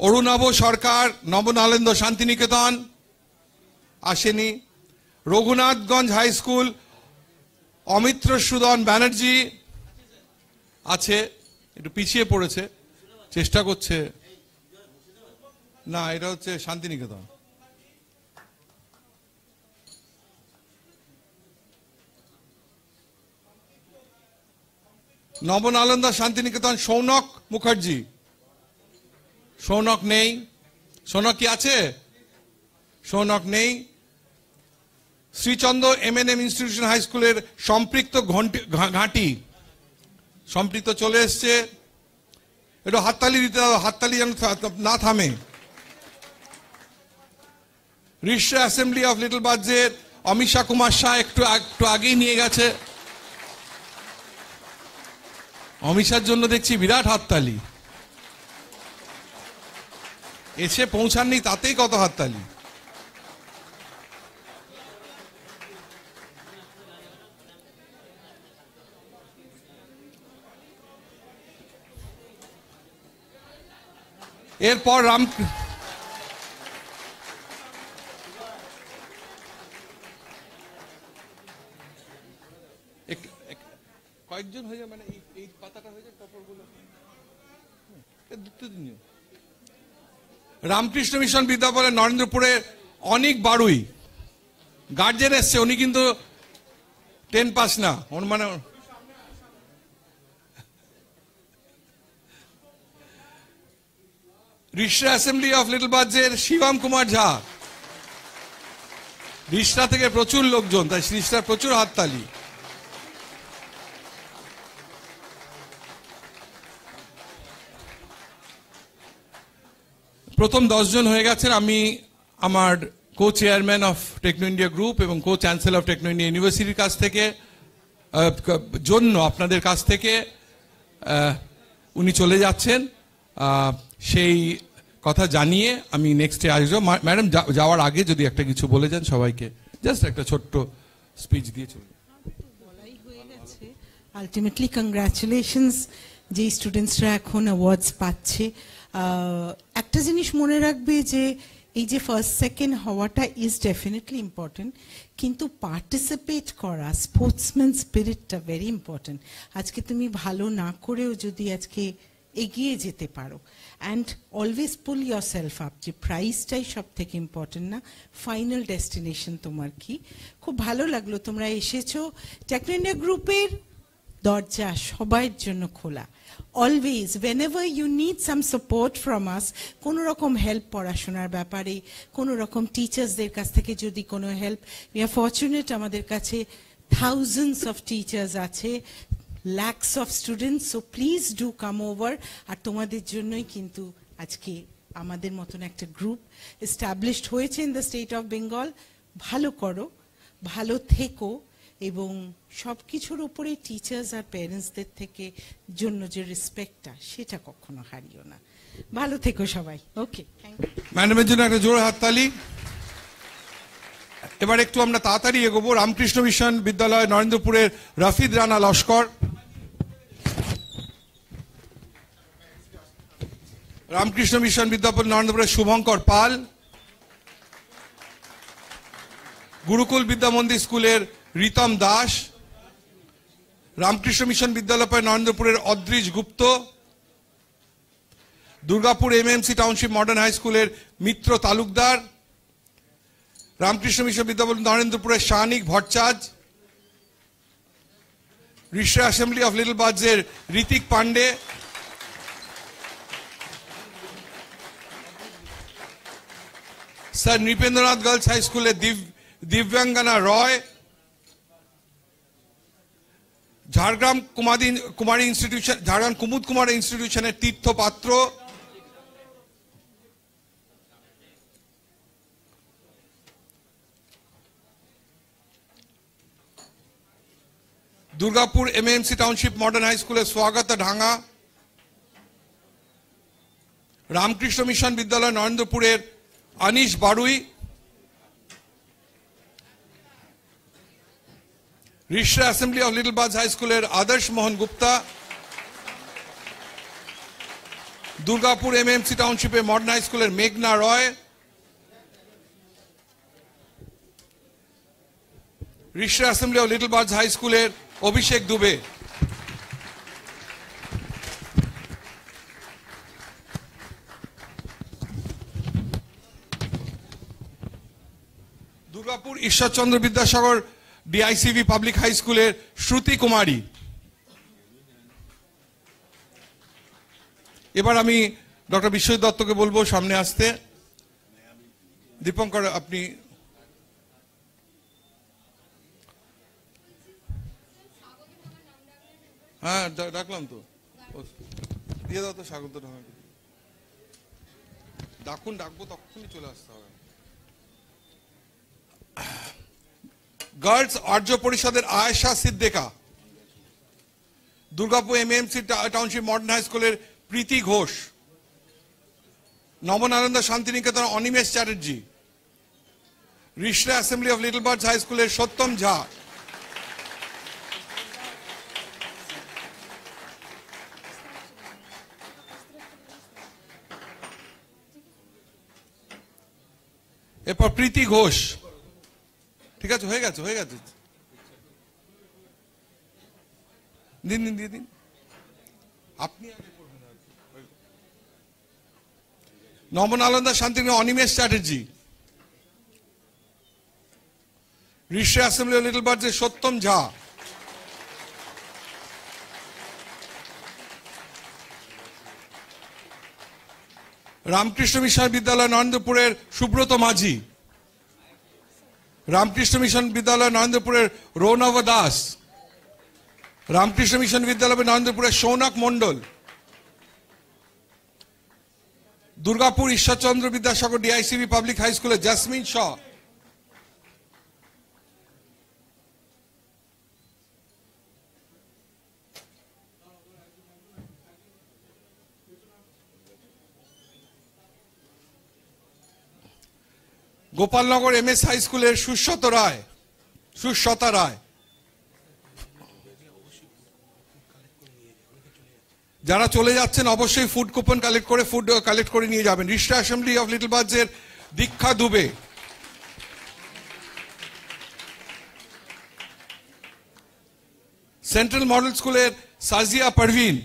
অরুণাভ সরকার, নবনালেন্দ্র শান্তিনিকেতন আসেনি। রঘুনাথগঞ্জ হাই স্কুল অমিত্র সুদন ব্যানার্জি আছে, একটু পিছিয়ে পড়েছে, চেষ্টা করছে। না, এটা হচ্ছে শান্তিনিকেতন। নবনালন্দা শান্তিনিকেতন সৌনক মুখার্জি। সৌনক নেই। সৌনক কি আছে? সৌনক নেই। শ্রীচন্দ্র এমএনএম ইনস্টিটিউশন হাই স্কুলের সম্পৃক্ত ঘাঁটি, সম্পৃক্ত চলে এসছে। একটু হাততালি দিতে হবে, হাততালি যেন না থামে। ঋষ্য অ্যাসেম্বলি অফ লিটল বার্ডসের অমিশা কুমার শাহ একটু আগেই নিয়ে গেছে। অমিশার জন্য দেখছি বিরাট হাততালি। এসে পৌঁছাননি তাতেই কত হাততালি। এরপর কয়েকজন হয়ে যায়, মানে এই পাতাটা হয়ে যায়, টপরগুলো রামকৃষ্ণ মিশন বিদ্যালয় নরেন্দ্রপুরে অনেক বারুই গার্জেন এসছে, উনি কিন্তু 10 পাস না, মানে ঋষ্য অ্যাসেম্বলি অফ লিটল বার্ডসের শিবম কুমার ঝা। রিষড়া থেকে প্রচুর লোকজন, তাই রিষড়ার প্রচুর হাততালি। প্রথম 10 জন হয়ে গেছেন। আমি আমার co chairman of Techno India group এবং co chancellor of Techno India ইউনিভার্সিটির কাছ থেকে আপনাদের কাছ থেকে উনি চলে যাচ্ছেন সেই কথা জানিয়ে আমি নেক্সটে আসবো। ম্যাডাম যাওয়ার আগে যদি একটা কিছু বলে যান সবাইকে, জাস্ট একটা ছোট্ট স্পিচ দিয়ে চলুন। আলটিমেটলি কংগ্রাচুলেশনস যে স্টুডেন্টসরা এখন অ্যাওয়ার্ডস পাচ্ছে। একটা জিনিস মনে রাখবে যে এই যে ফার্স্ট সেকেন্ড হওয়াটা ইজ ডেফিনেটলি ইম্পর্টেন্ট, কিন্তু পার্টিসিপেট করা, স্পোর্টসম্যান স্পিরিটটা ভেরি ইম্পর্টেন্ট। আজকে তুমি ভালো না করেও যদি আজকে এগিয়ে যেতে পারো, and always pool your self up, যে প্রাইজটাই সব থেকে ইম্পর্টেন্ট না, ফাইনাল ডেস্টিনেশন তোমার কি। খুব ভালো লাগলো তোমরা এসেছো। টেকনো ইন্ডিয়া গ্রুপের দরজা সবার জন্য খোলা। Always whenever you need some support from us, কোনো রকম হেল্প পড়াশোনার ব্যাপারে, কোনো রকম টিচার্সদের কাছ থেকে যদি কোনো হেল্প, we are fortunate আমাদের কাছে thousands of teachers আছে, lakhs of students, so please do come over। আর তোমাদের জন্যই কিন্তু আজকে আমাদের মতন একটা গ্রুপ established হয়েছে in the state of Bengal। ভালো করো, ভালো থেকো, এবং সব কিছুর উপরে টিচার্স আর প্যারেন্টসদের থেকে জন্য যে রেসপেক্টটা, সেটা কখনো হারিও না। ভালো থেকো সবাই। ওকে, থ্যাংক ইউ। ম্যাডামের জন্য একটা জোরে হাততালি। এবার একটু আমরা তাড়াতাড়ি এগোবো। রামকৃষ্ণ মিশন বিদ্যালয় নরেন্দ্রপুরের রাফিদ রানা লস্কর, রামকৃষ্ণ মিশন বিদ্যালয় নরেন্দ্রপুরের শুভঙ্কর পাল, গুরুকুল বিদ্যা মন্দির স্কুলের রিতম দাস, রামকৃষ্ণ মিশন বিদ্যালয় নরেন্দ্রপুরের Adrij Gupta, Durgapur MMC township modern high স্কুলের মিত্র তালুকদার, রামকৃষ্ণ মিশন বিদ্যালয় নরেন্দ্রপুরের Shahnik Bhattacharya, Rishra assembly of little বার্ডসের Ritik Pandey, sir Nripendranath girls high স্কুলের দিব্যাঙ্গনা রয়, ঝাড়গ্রাম কুমারী ইনস্টিটিউশন, ঝাড়গ্রাম কুমুদ কুমার ইনস্টিটিউশনের Tirtha Patra, Durgapur MMC township modern high স্কুলের স্বাগত ঢাঙ্গা, রামকৃষ্ণ মিশন বিদ্যালয় নরেন্দ্রপুরের Anish Barui, Rishra assembly of little birds high স্কুলের Adarsh Mohan Gupta, Durgapur MMC টাউনশিপে modern high স্কুলের মেঘনা Roy, Rishra assembly of little birds high স্কুলের Abhishek Dubey. Durgapur Ishwarchandra Vidyasagar DICV public high স্কুলের শ্রুতি কুমারী। এবার আমি ডক্টর বিশ্বজিৎ দত্তকে বলবো সামনে আসতে। দীপঙ্কর, আপনি হ্যাঁ ডাকলাম তো, দিয়ে দাও তো স্বাগত। ডাকুন, ডাকবো তখনই চলে আসতে হবে। গার্লস আর্য পরিষদের Ayesha Siddiqua, Durgapur MMC township modern high স্কুলের Preeti Ghosh, Nabanalanda Santiniketan Animesh Chatterjee, Rishra assembly of little birds high স্কুলের সত্যম ঝা, এরপর প্রীতি ঘোষ। ঠিক আছে, হয়ে গেছে, হয়ে গেছে। দিন দিন দিয়ে দিন, আপনি Nabanalanda Santiniketan Animesh Chatterjee, Rishra assembly of little বার্ডসের সত্যম ঝা, রামকৃষ্ণ মিশন বিদ্যালয় নরেন্দ্রপুরের সুব্রত মাঝি, রামকৃষ্ণ মিশন বিদ্যালয় নরেন্দ্রপুরের রৌনব দাস, রামকৃষ্ণ মিশন বিদ্যালয় নরেন্দ্রপুরের Sounak Mondal, Durgapur Ishwarchandra Vidyasagar DICB public high স্কুলের জাসমিন শ, গোপালনগর এমএস হাই স্কুলের সুস্বতা রায়। যারা চলে যাচ্ছেন অবশ্যই ফুড কুপন কালেক্ট করে নিয়ে যাবেন। রিষ্টা অ্যাসেম্বলি অফ লিটল বার্ডসের দীক্ষা দুবে, সেন্ট্রাল মডেল স্কুলের Sajiya Parveen,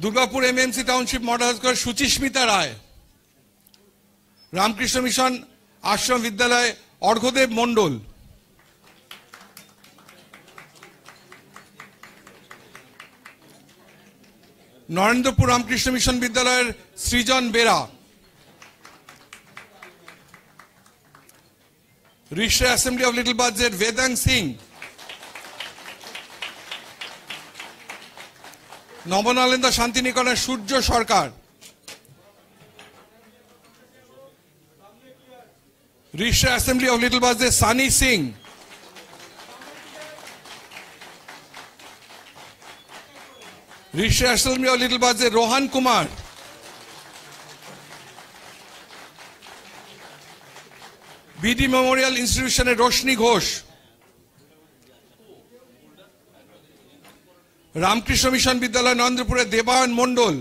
Durgapur MMC township model high স্কুলের সুচিস্মিতা রায়, রামকৃষ্ণ মিশন আশ্রম বিদ্যালয় অর্ঘদেব মণ্ডল, নরেন্দ্রপুর রামকৃষ্ণ মিশন বিদ্যালয়ের Srijan Bera, Rishra assembly of little বার্ডসের বেদাং সিং, নবনালন্দা শান্তিনিকেতনের Surya Sarkar, Rishra assembly of little বার্ডসের Sunny Singh, Rishra assembly of little বার্ডসের রোহান কুমার, বিডি মেমোরিয়াল ইনস্টিটিউশনের Roshni Ghosh, Ramakrishna mission Vidyalaya নরেন্দ্রপুরের Debayan Mondal,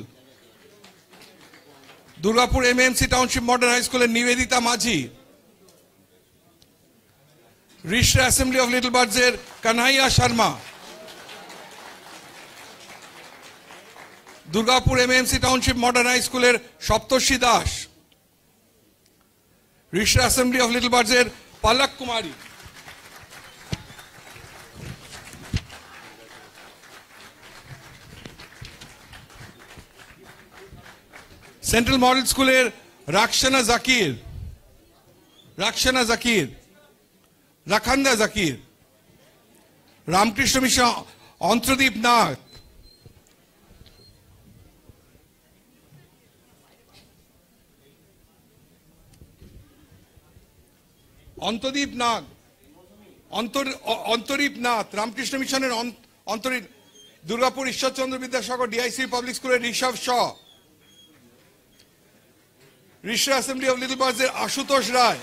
Durgapur MMC township model high স্কুলের Nibedita Majhi, Rishra assembly of little বার্ডসের Kanhaiya Sharma, Durgapur MMC township modern high স্কুলের Saptarshi Das, Rishra assembly of little বার্ডসের পালক কুমারী, সেন্ট্রাল মডেল স্কুলের রাখান্দা জাকির, রামকৃষ্ণ মিশন অন্তর্দীপ নাথ, অন্তরীপ নাথ, রামকৃষ্ণ মিশনের অন্তরীপ, দুর্গাপুর ঈশ্বরচন্দ্র বিদ্যাসাগর ডিআইসি পাবলিক স্কুলের Rishabh Shaw, Rishra assembly of little বার্ডসের আশুতোষ রায়,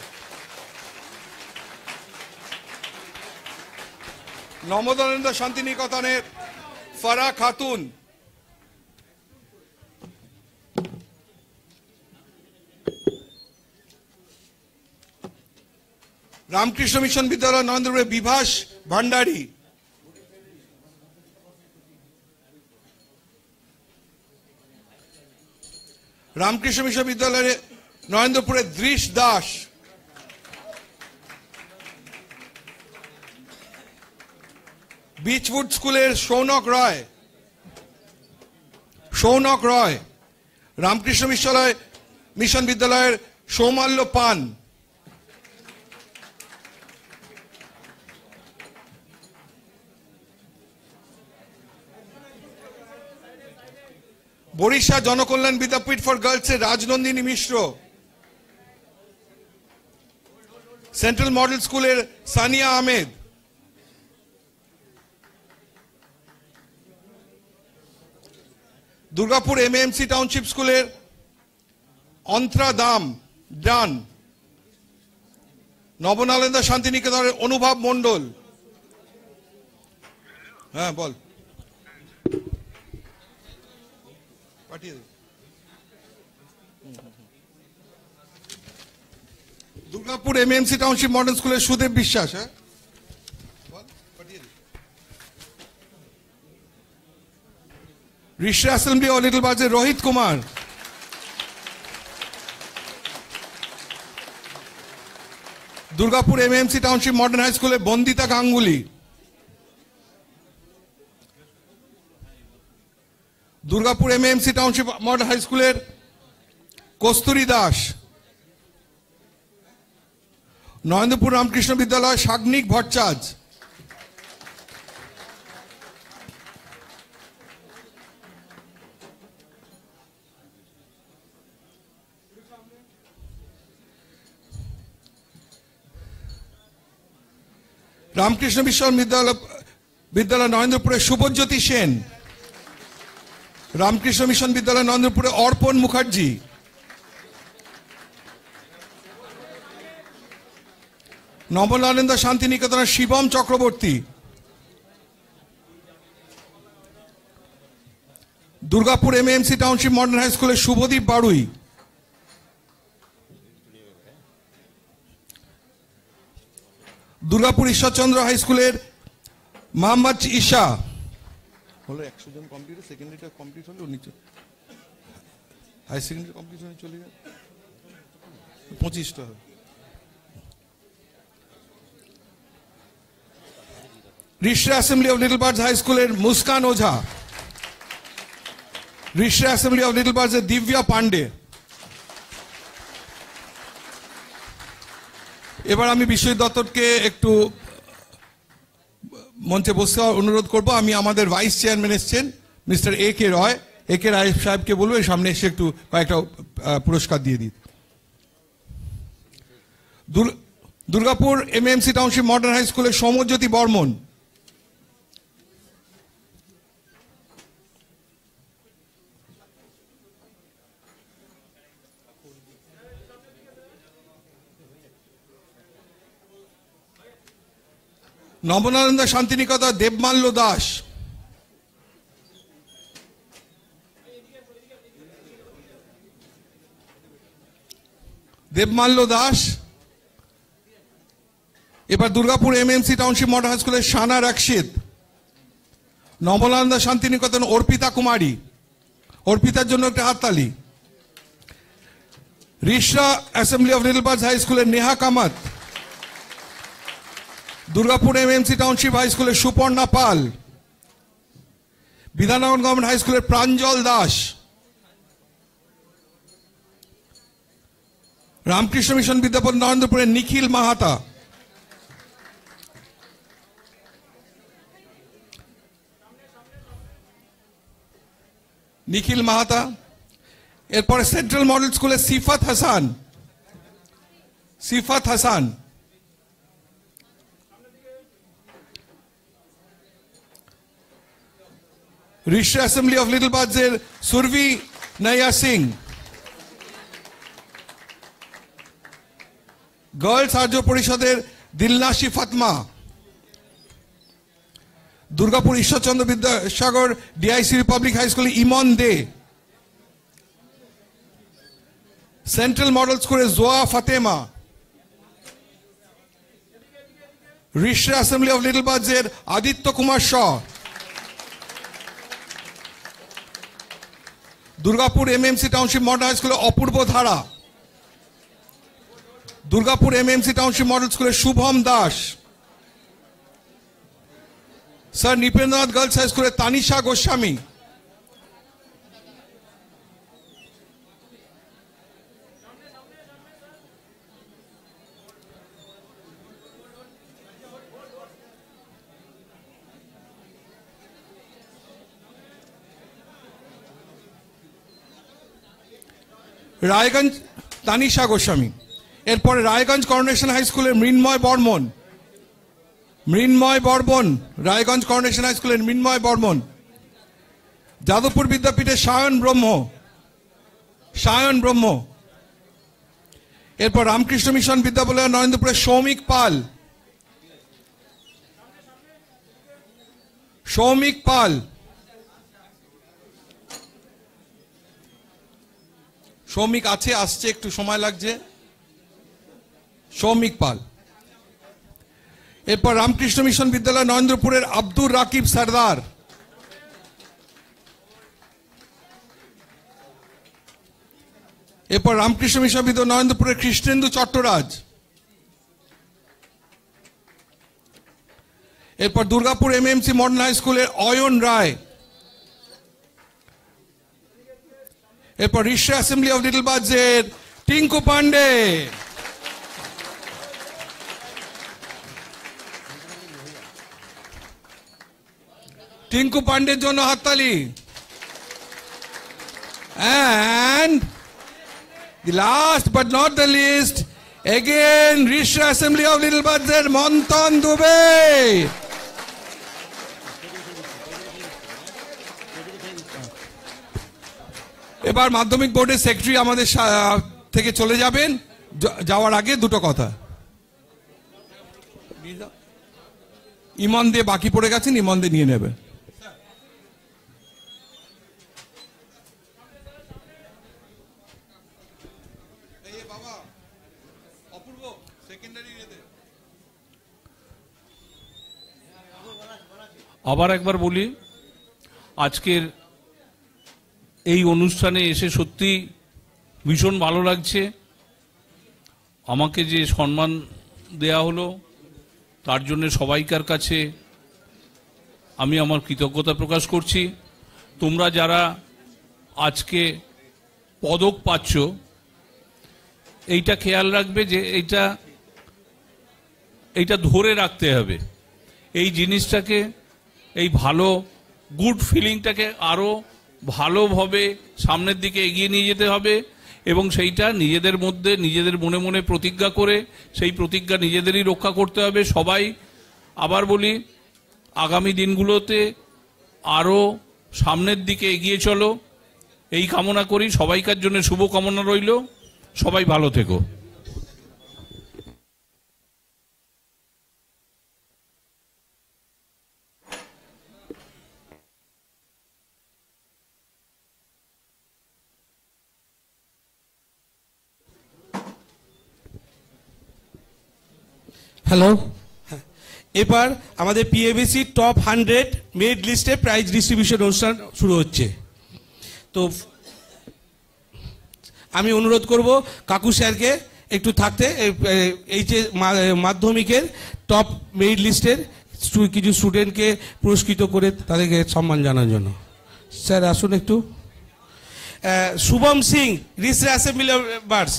নবনালন্দা শান্তিনিকেতনের ফারা খাতুন, রামকৃষ্ণ মিশন বিদ্যালয় নরেন্দ্রপুরের বিভাস ভান্ডারী, রামকৃষ্ণ মিশন বিদ্যালয়ে নরেন্দ্রপুরের দৃশ দাস, বিচউড স্কুলের সৌনক রয়, রামকৃষ্ণ মিশন বিদ্যালয়ের সৌমাল্য পান, বরিশা জনকল্যাণ বিদ্যাপীঠ ফর গার্লসের রাজনন্দিনী মিশ্র, সেন্ট্রাল মডেল স্কুলের সানিয়া আহমেদ, দুর্গাপুর এমএমসি টাউনশিপ স্কুলের অন্ত্রা ডান, নবনালন্দা শান্তিনিকেতনের অনুভব মণ্ডল। হ্যাঁ বল, পাঠিয়ে দে। দুর্গাপুর এমএমসি টাউনশিপ মডার্ন স্কুলের সুদেব বিশ্বাস। হ্যাঁ বল, পাঠিয়ে দে। রিষ্টা অ্যাসেম্বলি অফ লিটল বার্ডসের Rohit Kumar, Durgapur MMC township modern high স্কুলে Bandita Ganguly, Durgapur MAMC township model high স্কুলের কস্তুরী দাস, নরেন্দ্রপুর রামকৃষ্ণ বিদ্যালয় সাগ্নিক ভট্টাচার্য, রামকৃষ্ণ বিদ্যালয় নরেন্দ্রপুরে শুভজ্যোতি সেন, রামকৃষ্ণ মিশন বিদ্যালয় নরেন্দ্রপুরে অর্পণ মুখার্জি, নবনারেন্দা শান্তিনিকেতনের Shivam Chakraborty, Durgapur MAMC township modern high স্কুলের শুভদীপ বাড়ুই, দুর্গাপুর ঈশ্বরচন্দ্র হাই স্কুলের মোহাম্মদ ঈশা, হলো 100 জন কমপ্লিট, সেকেন্ডারিটা কমপ্লিট হলো, হাই সেকেন্ডারি কমপ্লিট হয়ে চলে যায় 25টা। Rishra assembly of little birds high স্কুলের Muskan Ojha, Rishra assembly of little birds এর দিব্যা পান্ডে। এবার আমি বিশ্বজিৎ দত্তকে একটু মঞ্চে বসতে অনুরোধ করব। আমি আমাদের ভাইস চেয়ারম্যান এসছেন মিস্টার এ কে রয়, সাহেবকে বলবো সামনে এসে একটু কয়েকটা পুরস্কার দিয়ে দিই। Durgapur MAMC township modern high স্কুলের সৌম্যজ্যোতি বর্মন, নবনারেন্দা শান্তিনিকেতন দেবমাল্য দাস, এবার Durgapur MMC township modern high স্কুলের শানা রাকশিদ, নবনারেন্দা শান্তিনিকেতন অর্পিতা কুমারী, অর্পিতার জন্য একটা হাততালি। Rishra assembly of little birds high স্কুলের Neha Kamat, Durgapur MMC township high স্কুলের সুপর্ণা পাল, বিধাননগর গভর্নমেন্ট হাই স্কুলের প্রাঞ্জল দাস, রামকৃষ্ণ মিশন বিদ্যাপীঠ নরেন্দ্রপুরের নিখিল মাহাতা, এরপরে সেন্ট্রাল মডেল স্কুলের Sifat Hasan, Rishra assembly of little birds এর সুরভি নাইয়া সিং, গার্লস আর্য পরিষদের Dilnashi Fatma, Durgapur Ishwarchandra Vidyasagar DIC public high স্কুলে ইমন দে, সেন্ট্রাল মডেল স্কুলে Zoya Fatema, Rishra assembly of little birds এর Aditya Kumar Shaw, Durgapur MMC township model high স্কুলে Apurba Dhara, Durgapur MMC township model স্কুলে Shubham Das, sir Nripendranath girls high স্কুলে তানিশা গোস্বামী, রায়গঞ্জ তানিশা গোস্বামী, এরপরে রায়গঞ্জ করোনেশন হাই স্কুলের মৃন্ময় বর্মন, রায়গঞ্জ করোনেশন হাই স্কুলের মৃন্ময় বর্মন, যাদবপুর বিদ্যাপীঠের সায়ন ব্রহ্ম, এরপর রামকৃষ্ণ মিশন বিদ্যালয় নরেন্দ্রপুরের সৌমিক পাল, সৌমিক আছে, আসছে, একটু সময় লাগছে, সৌমিক পাল। এরপর রামকৃষ্ণ মিশন বিদ্যালয় নরেন্দ্রপুরের আব্দুর রাকিব সরদার, এরপর রামকৃষ্ণ মিশন বিদ্যালয় নরেন্দ্রপুরের কৃষ্ণেন্দু চট্টরাজ, এরপর দুর্গাপুর এমএমসি মডার্ন হাই স্কুলের অয়ন রায়, এরপর রিষড়া অ্যাসেম্বলি অফ লিটল বার্ডসের টিঙ্কু পান্ডে। টিঙ্কু পান্ডের জন্য হাততালি। And the last but not the least, again Rishra Assembly of Little Birds Monton Dube. এবার মাধ্যমিক বোর্ডের সেক্রেটারি আমাদের থেকে চলে যাবেন। যাওয়ার আগে দুটো কথা, ইমন দিয়ে বাকি পড়ে গেছেন, ইমন দিয়ে নিয়ে নেবে। আবার একবার বলি, আজকের এই অনুষ্ঠানে এসে সত্যি ভীষণ ভালো লাগছে। আমাকে যে সম্মান দেয়া হলো তার জন্য সবাইকার কাছে আমি আমার কৃতজ্ঞতা প্রকাশ করছি। তোমরা যারা আজকে পদক পাচ্ছ, এইটা খেয়াল রাখবে যে এইটা ধরে রাখতে হবে। এই জিনিসটাকে, এই ভালো গুড ফিলিংটাকে আরো ভালোভাবে সামনের দিকে এগিয়ে নিয়ে যেতে হবে এবং সেইটা নিজেদের মধ্যে নিজেদের মনে মনে প্রতিজ্ঞা করে সেই প্রতিজ্ঞা নিজেদেরই রক্ষা করতে হবে। সবাই আবার বলি, আগামী দিনগুলোতে আরো সামনের দিকে এগিয়ে চলো, এই কামনা করি। সবাইকার জন্য শুভ কামনা রইল। সবাই ভালো থেকো। হ্যালো, এবার আমাদের পিএবিসি টপ 100 মেরিট লিস্টে প্রাইজ ডিস্ট্রিবিউশন অনুষ্ঠান শুরু হচ্ছে। তো আমি অনুরোধ করব কাকু স্যারকে একটু থাকতে, এই যে মাধ্যমিকের টপ মেরিট লিস্টের কিছু স্টুডেন্টকে পুরস্কৃত করে তাদেরকে সম্মান জানার জন্য। স্যার আসুন একটু। Shubham Singh, Rishra assembly of birds.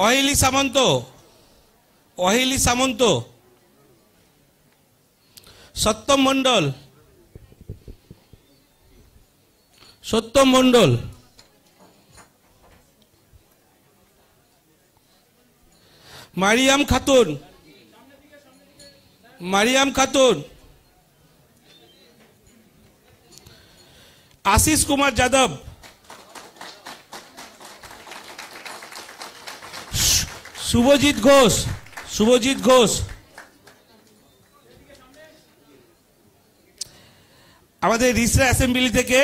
Ahili Samanta, Ahili Samanta. Satyam Mondal, Satyam Mondal. Mariam Khatun, Mariam Khatun. Ashis Kumar Yadav. Subhajit Ghosh, Subhajit Ghosh. আমাদের রিষড়া অ্যাসেম্বলি থেকে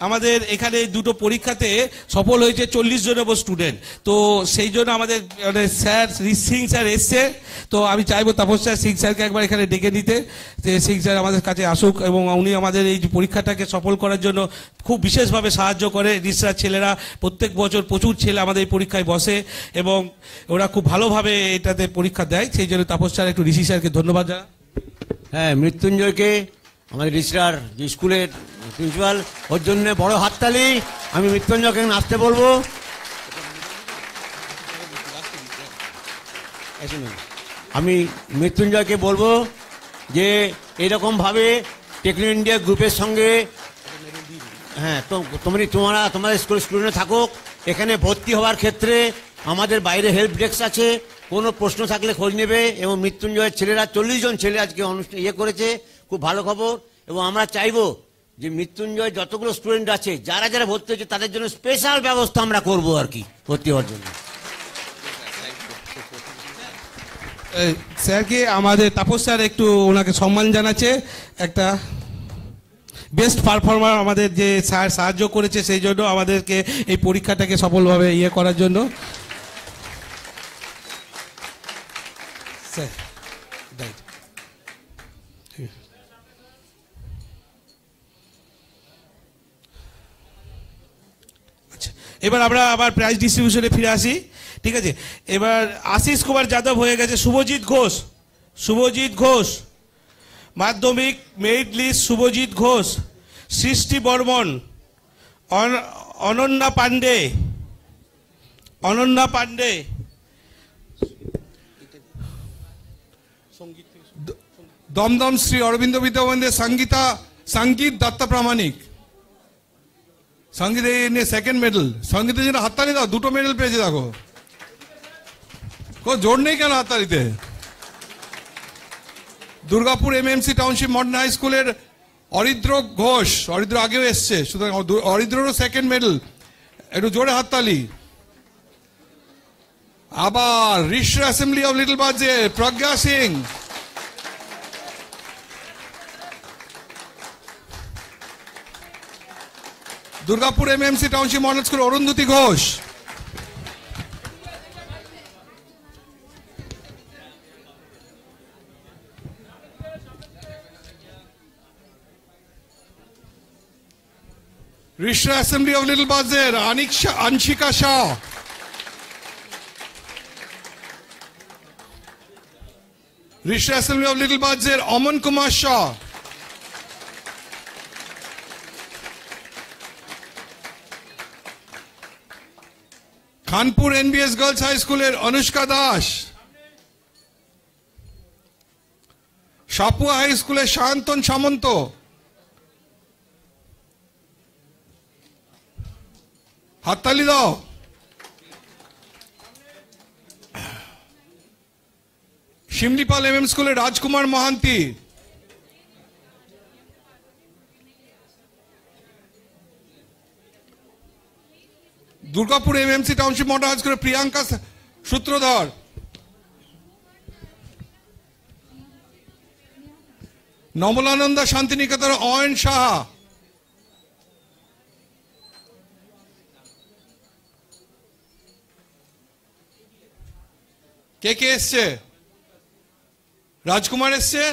আমাদের এখানে দুটো পরীক্ষাতে সফল হয়েছে 40 জন স্টুডেন্ট। তো সেই জন্য আমাদের স্যার সিং স্যার এসছে। তো আমি চাইবো তাপস স্যার সিং স্যারকে একবার এখানে ডেকে নিতে। সিং স্যার আমাদের কাছে আসুক এবং উনি আমাদের এই পরীক্ষাটাকে সফল করার জন্য খুব বিশেষভাবে সাহায্য করে। রিষড়ার ছেলেরা প্রত্যেক বছর প্রচুর ছেলে আমাদের এই পরীক্ষায় বসে এবং ওরা খুব ভালোভাবে এটাতে পরীক্ষা দেয়। সেই জন্য তাপস স্যার একটু ঋষি স্যারকে ধন্যবাদ জানান। হ্যাঁ, মৃত্যুঞ্জয়কে আমাদের রিষড়ার যে স্কুলের প্রিন্সিপাল, ওর জন্য বড় হাততালি। আমি মৃত্যুঞ্জয়কে আসতে বলবো। আমি মৃত্যুঞ্জয়কে বলবো যে এরকমভাবে টেকনো ইন্ডিয়া গ্রুপের সঙ্গে, হ্যাঁ, তোমাদের স্কুল স্টুডেন্ট থাকুক। এখানে ভর্তি হওয়ার ক্ষেত্রে আমাদের বাইরে হেল্প ডেস্ক আছে, কোনো প্রশ্ন থাকলে খোঁজ নেবে। এবং মৃত্যুঞ্জয়ের ছেলেরা 40 জন ছেলে আজকে অনুষ্ঠান করেছে, খুব ভালো খবর। এবং আমরা চাইবো যে মৃত্যুঞ্জয় যতগুলো স্টুডেন্ট আছে যারা যারা ভর্তি হচ্ছে তাদের জন্য স্পেশাল ব্যবস্থা আমরা করবো আর কি ভর্তি হওয়ার জন্য। স্যারকে আমাদের তাপস স্যার একটু ওনাকে সম্মান জানাচ্ছে। একটা বেস্ট পারফর্মার আমাদের যে স্যার সাহায্য করেছে সেই জন্য আমাদেরকে এই পরীক্ষাটাকে সফলভাবে করার জন্য। স্যার আচ্ছা, এবার আমরা আবার প্রাইজ ডিস্ট্রিবিউশনে ফিরে আসি। ঠিক আছে, এবার আশিস কুমার যাদব হয়ে গেছে। শুভজিৎ ঘোষ, শুভজিৎ ঘোষ। মাধ্যমিক মেরিট লিস্ট শুভজিৎ ঘোষ, সৃষ্টি বর্মন, অনন্যা পান্ডে, দমদম শ্রী অরবিন্দ বিদ্যামন্দির সঙ্গীত দত্তা প্রামাণিক। সঙ্গীতে নিয়ে সেকেন্ড মেডেল। সঙ্গীতের জন্য হাততালি দাও, 2টো মেডেল পেয়েছে দেখো। জোর নেই কেন হাততালিতে? Durgapur MMC township modern high স্কুলের অরিদ্র ঘোষ, অরিদ্র আগেও এসছে, সুতরাং অরিদ্ররও সেকেন্ড মেডেল, একটু জোরে হাততালি। আবার রিশ্র assembly of little birds Pragya Singh. Durgapur MMC township model school Arundhati Ghosh. Rishra assembly of little বাজের Anshika Shah. Rishra assembly of little বাজের Aman Kumar Shah. Khanpur NBS girls high স্কুলের অনুষ্কা দাস। সাপুয়া হাই স্কুলের সায়ন্তন সামন্ত। হাততালি দাও। শিমলিপাল এমএম স্কুলের Rajkumar Mohanty. Durgapur MMC township modern high স্কুলের প্রিয়াঙ্কা সূত্রধর। নমলানন্দা শান্তিনিকেতনের অয়ন সাহা। কে কে এসছে? রাজকুমার এসছে,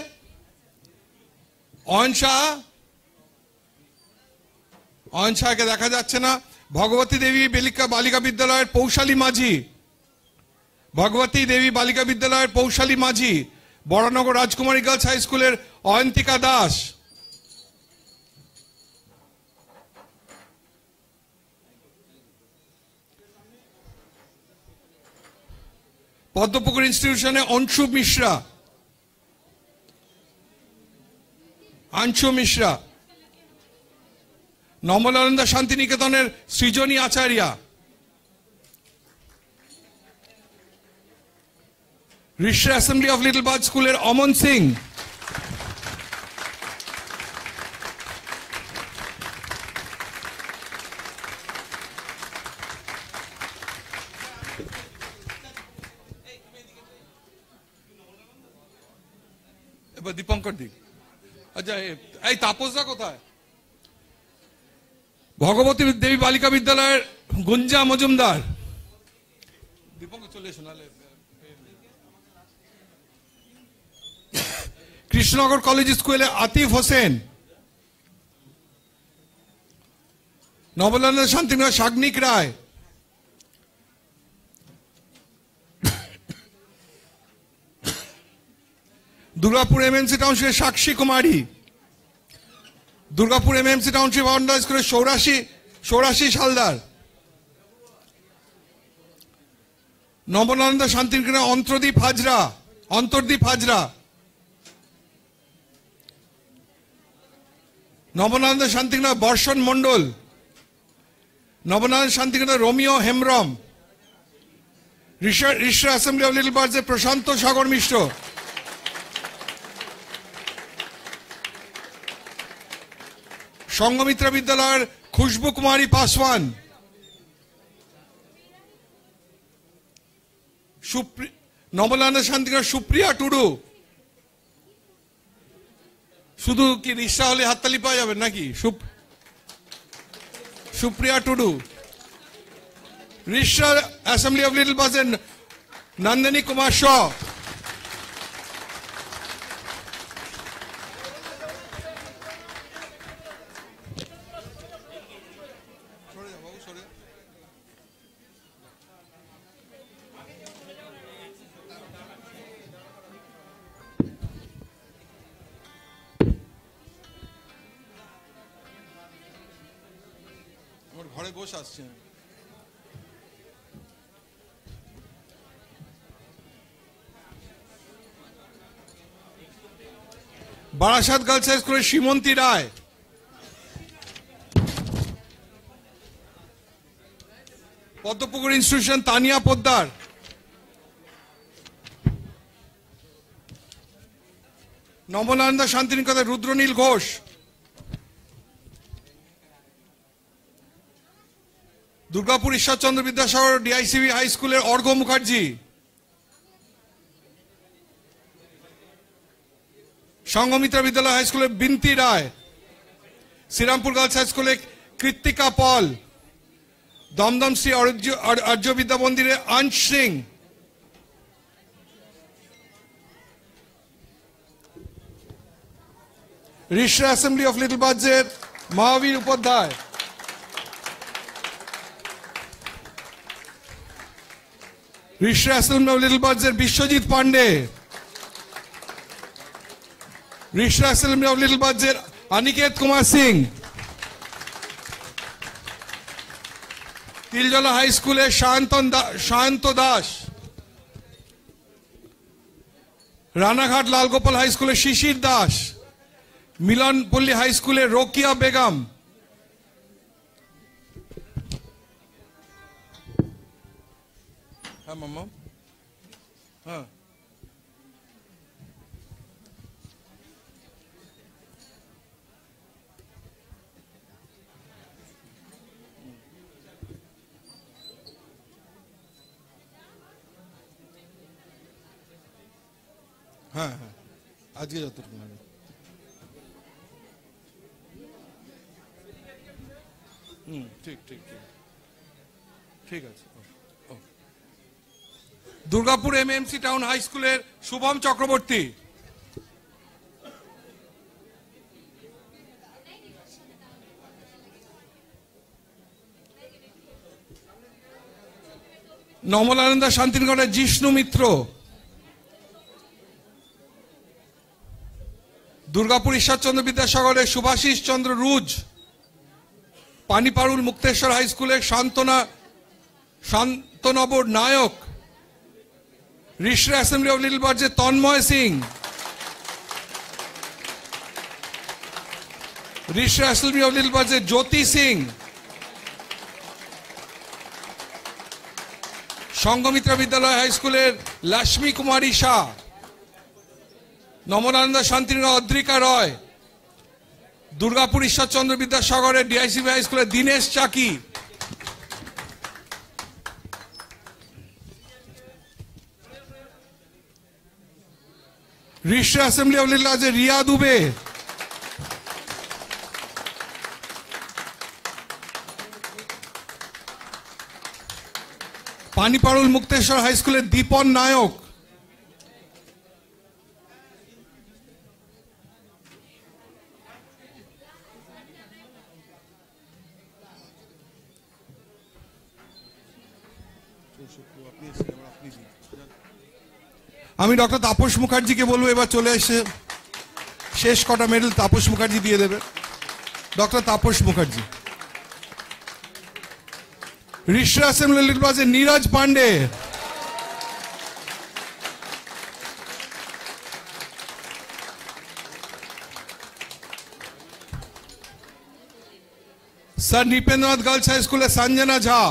অয়ন শাহকে দেখা যাচ্ছে না। ভগবতী দেবী বালিকা বিদ্যালয়ের পৌশালী মাঝি। ভগবতী দেবী বালিকা বিদ্যালয়ের পৌশালী মাঝি। বড়নগর রাজকুমারী গার্লস হাই স্কুলের অয়ন্তিকা দাস। পদ্মপুকুর ইনস্টিটিউশনে অংশু মিশ্রা। নমলানন্দা শান্তিনিকেতনের সৃজনী আচার্যা। রিশ্র অ্যাসেম্বলি অফ লিটল বাজ স্কুলের অমন সিং। এবার দীপঙ্কর দিক। আচ্ছা, এই তাপসদা কোথায়? ভগবতী দেবী বালিকা বিদ্যালয়ের গুঞ্জা মজুমদার। দীপঙ্কর চলে এসো নাহলে। কৃষ্ণনগর কলেজ স্কুলে আতিফ হোসেন। নবলানন্দ শান্তিনিকেতন সাগ্নিক রায়। দুর্গাপুর এমএমসি টাউনশিপের সাক্ষী কুমারী। দুর্গাপুর এমএমসি টাউনশিপ মডার্ন স্কুলের সৌরাশী সালদার। নবলানন্দ Santiniketan অন্তর্দীপ Hazra. Nabanalanda Santiniketan Barshan Mondal. Nabanalanda Santiniketan Romeo Hembram. Rishra assembly of little birds Prashant Sagar Mishra. Sanghamitra বিদ্যালয়ের খুশবু কুমারী পাসওয়ান। নবলানন্দ শান্তিনিকেতন সুপ্রিয়া টুডু। শুধু কি রিক্সা হলে হাততালি পাওয়া যাবে নাকি? Supriya Tudu. Rishra assembly of little বাজের নন্দিনী কুমার শ। ঘরে বসে আসছি। বারাসাত গার্লস হাই স্কুলের সীমন্তী রায়, Padmapukur institution Tania Poddar, Nabananda Santiniketan Rudranil Ghosh, Durgapur Ishwarchandra Vidyasagar DICB high স্কুলের অর্ঘ্য মুখার্জি, সংঘমিত্রা বিদ্যালয় হাই স্কুলের বিনতি রায়, শ্রীরামপুর গার্লস হাই স্কুলে কৃত্তিকা পল, দমদম শ্রী আর্য বিদ্যা মন্দিরে Ansh Singh, Rishra assembly of little বার্ডসের Mahavir Upadhyay, Rishra assembly of little বার্ডসের Biswajit Pandey, Rishra assembly of little বার্ডসের অনিকেত কুমার সিং, তিলজলা হাই স্কুলের সায়ন্ত দাস, রানাঘাট লালগোপাল হাই স্কুলের শিশির দাস, মিলনপল্লী হাই স্কুলের রোকিয়া বেগম, হ্যাঁ মাম্মা, হ্যাঁ হ্যাঁ হ্যাঁ আজকে যতটুকু লাগে। ঠিক ঠিক ঠিক ঠিক আছে। দুর্গাপুর এমএমসি টাউন হাই স্কুলের শুভম চক্রবর্তী, নমলানন্দা শান্তিনিকেতনের জিষ্ণু মিত্র, দুর্গাপুর ঈশ্বরচন্দ্র বিদ্যাসাগরের সুভাষিস চন্দ্র রুজ, পানিপাড়ুল মুক্তেশ্বর হাই স্কুলের Shantanab Nayak, Rishra assembly of little বার্ডসের Tanmay Singh, Rishra assembly of little বার্ডসের জ্যোতি সিং, সংঘমিত্রা বিদ্যালয় হাই স্কুলের লক্ষ্মী কুমারী শাহ, নমনানন্দা শান্তিনিকেতন অদ্রিকা রয়, দুর্গাপুর ঈশ্বরচন্দ্র বিদ্যাসাগরের ডিআইসিবি হাই স্কুলের Dinesh Chaki, Rishra assembly of little বার্ডসের রিয়া দুবে, পানিপাড়ুল মুক্তেশ্বর হাই স্কুলের দীপন নায়ক, আমি ডক্টর তাপস মুখার্জিকে বলবো এবার চলে এসে শেষ কটা মেডেল তাপস মুখার্জি দিয়ে দেবে। Doctor Tapas Mukherjee, Rishra assembly little বার্ডসের Neeraj Pandey, sir Nripendranath girls high স্কুলের সঞ্জনা ঝা,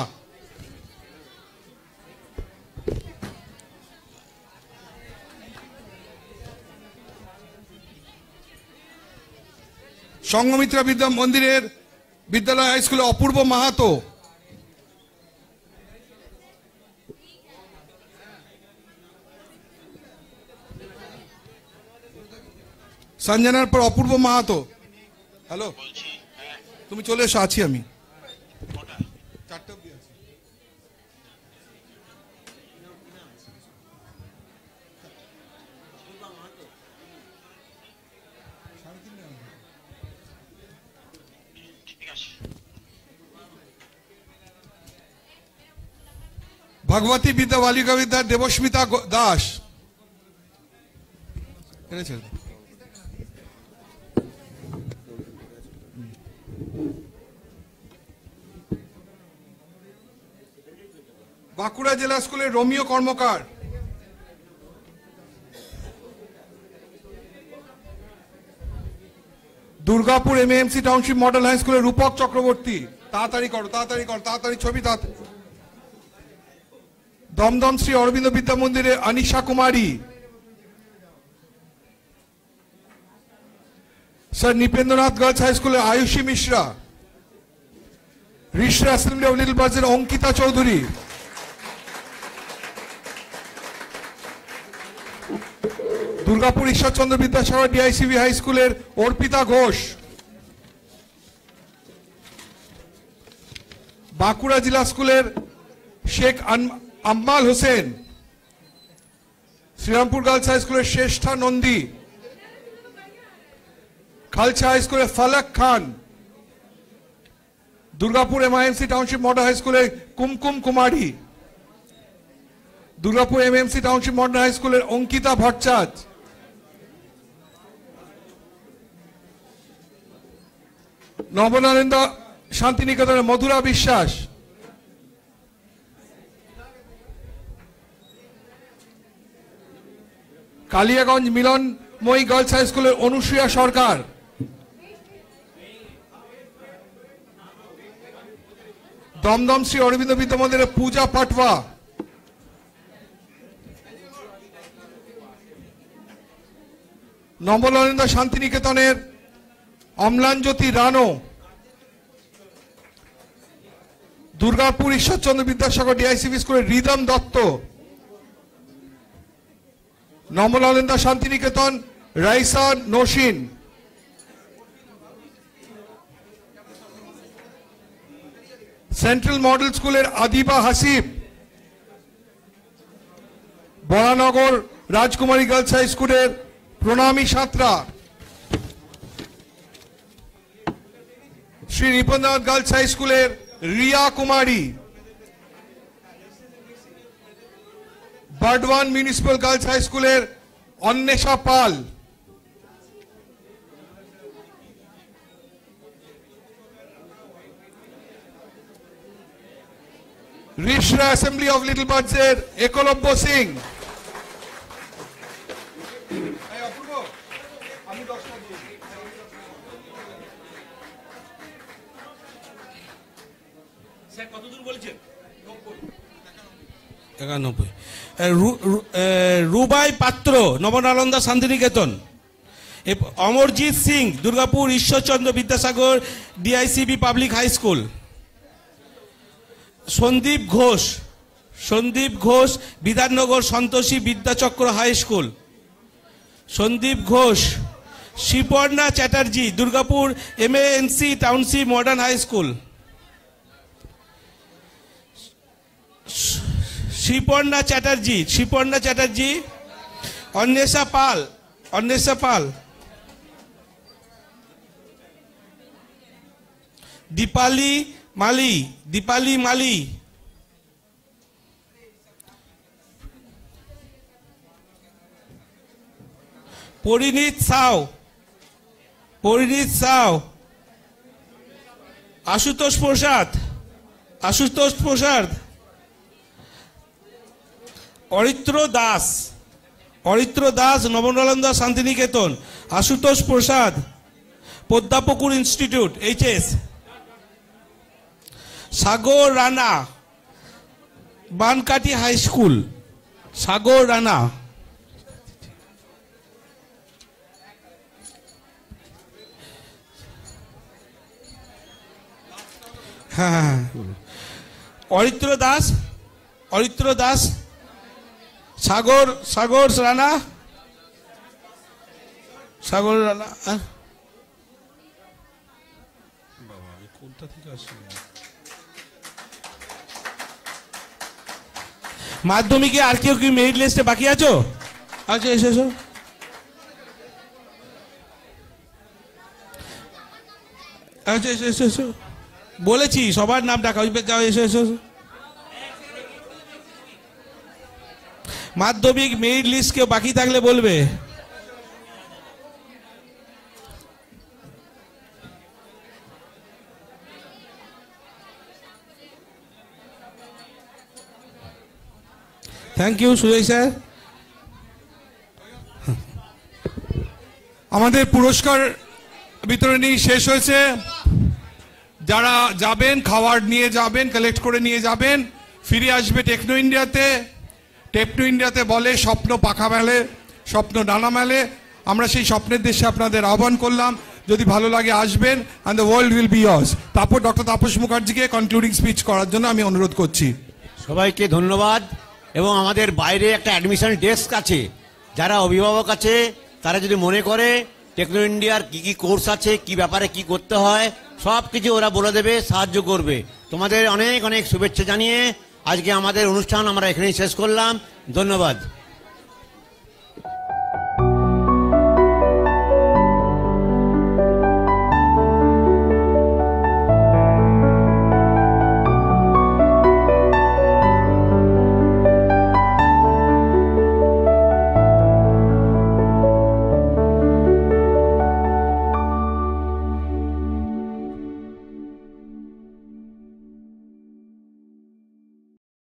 সংঘমিত্রা বিদ্যা মন্দিরের বিদ্যালয় হাই স্কুলে অপূর্ব মাহাতো, সঞ্জনার পর অপূর্ব মাহাতো। হ্যালো, তুমি চলে এসো, আছি আমি। চারটে অবধি আছি। ভগবতী বিদ্যা বালিকা বিদ্যার দেবস্মিতা দাস, বাঁকুড়া জেলা স্কুলের Romeo Karmakar, Durgapur MAMC township model high স্কুলের রূপক চক্রবর্তী, তাড়াতাড়ি করো তাড়াতাড়ি করো তাড়াতাড়ি ছবি তাড়াতাড়ি। দমদম শ্রী অরবিন্দ বিদ্যা মন্দিরে Anisha Kumari, sir Nripendranath girls high স্কুলের Ayushi Mishra, Rishra assembly of little বার্ডসের অঙ্কিতা চৌধুরী, দুর্গাপুর ঈশ্বরচন্দ্র বিদ্যাসাগর ডিআইসিবি হাই স্কুলের অর্পিতা ঘোষ, বাঁকুড়া জেলা স্কুলের শেখ আম্মাল হোসেন, শ্রীরামপুর গার্লস হাই স্কুলের শ্রেষ্ঠা নন্দী, খালসা হাই স্কুলের Falak Khan, Durgapur MIMC township model high স্কুলের Kumkum Kumari, Durgapur MMC township model high স্কুলের অঙ্কিতা ভট্টাচার্য, নবনারেন্দা শান্তিনিকেতনের মধুরা বিশ্বাস, কালিয়াগঞ্জ মিলনময়ী গার্লস হাই স্কুলের অনুসূয়া সরকার, দমদম শ্রী অরবিন্দ বিদ্যা মন্দিরের পূজা পাটওয়া, নবনারেন্দা শান্তিনিকেতনের অম্লানজ্যোতি রানো, দুর্গাপুর ঈশ্বরচন্দ্র বিদ্যাসাগর ডিআইসিবি স্কুলের রিদম দত্ত, নবনারেন্দা শান্তিনিকেতন রাইসা নসীন, সেন্ট্রাল মডেল স্কুলের আদিবা হাসিব, বরানগর রাজকুমারী গার্লস হাই স্কুলের প্রণামী সাঁতরা, শ্রী নিপেন্দ্রনাথ গার্লস হাই স্কুলের Riya Kumari, Burdwan municipal girls high স্কুলের Anwesha Pal, Rishra assembly of little বার্ডসের একলব্য সিং। কতদূর বলছেন? 91। Rubai Patra Nabanalanda Santiniketan, Amarjit Singh Durgapur Ishwarchandra Vidyasagar DICB public high school, Sandip Ghosh Bidhannagar Santoshi Vidyachakra high school, Sandip Ghosh, Shiparna Chatterjee Durgapur MANC township modern high school, Shiparna Chatterjee, Anwesha Pal, Dipali Mali, Parinita Sau, Ashutosh Prasad, Aritra Das Nabanalanda Santiniketan, Ashutosh Prasad Padmapukur institute HS, Sagar Rana Bankati high school, Sagar Rana, হ্যাঁ, অরিত্র দাস, সাগর রানা, কোনটা থেকে আসছে? মাধ্যমিকে আর কেউ কি মেরিট লিস্টে বাকি আছো? আচ্ছা এসো। আচ্ছা এসো, বলেছি সবার নাম ডাকা, যাও এসো। মাধ্যমিক মেরিট লিস্ট কেউ বাকি থাকলে বলবে। Thank you Sujay sir. আমাদের পুরস্কার বিতরণী শেষ হয়েছে। যারা যাবেন খাবার নিয়ে যাবেন, কালেক্ট করে নিয়ে যাবেন, ফিরে আসবে টেকনো ইন্ডিয়াতে। টেকনো ইন্ডিয়াতে বলে স্বপ্ন পাখা মেলে, স্বপ্ন ডানা মেলে। আমরা সেই স্বপ্নের দেশে আপনাদের আহ্বান করলাম। যদি ভালো লাগে আসবেন, and the world will be years. তারপর ডক্টর তাপস মুখার্জিকে কনক্লুডিং স্পিচ করার জন্য আমি অনুরোধ করছি। সবাইকে ধন্যবাদ। এবং আমাদের বাইরে একটা অ্যাডমিশন ডেস্ক আছে, যারা অভিভাবক আছে তারা যদি মনে করে টেকনো ইন্ডিয়ার কি কি কোর্স আছে, কি ব্যাপারে কি করতে হয়, সব কিছু ওরা বলে দেবে, সাহায্য করবে। তোমাদের অনেক অনেক শুভেচ্ছা জানিয়ে আজকে আমাদের অনুষ্ঠান আমরা এখানেই শেষ করলাম। ধন্যবাদ।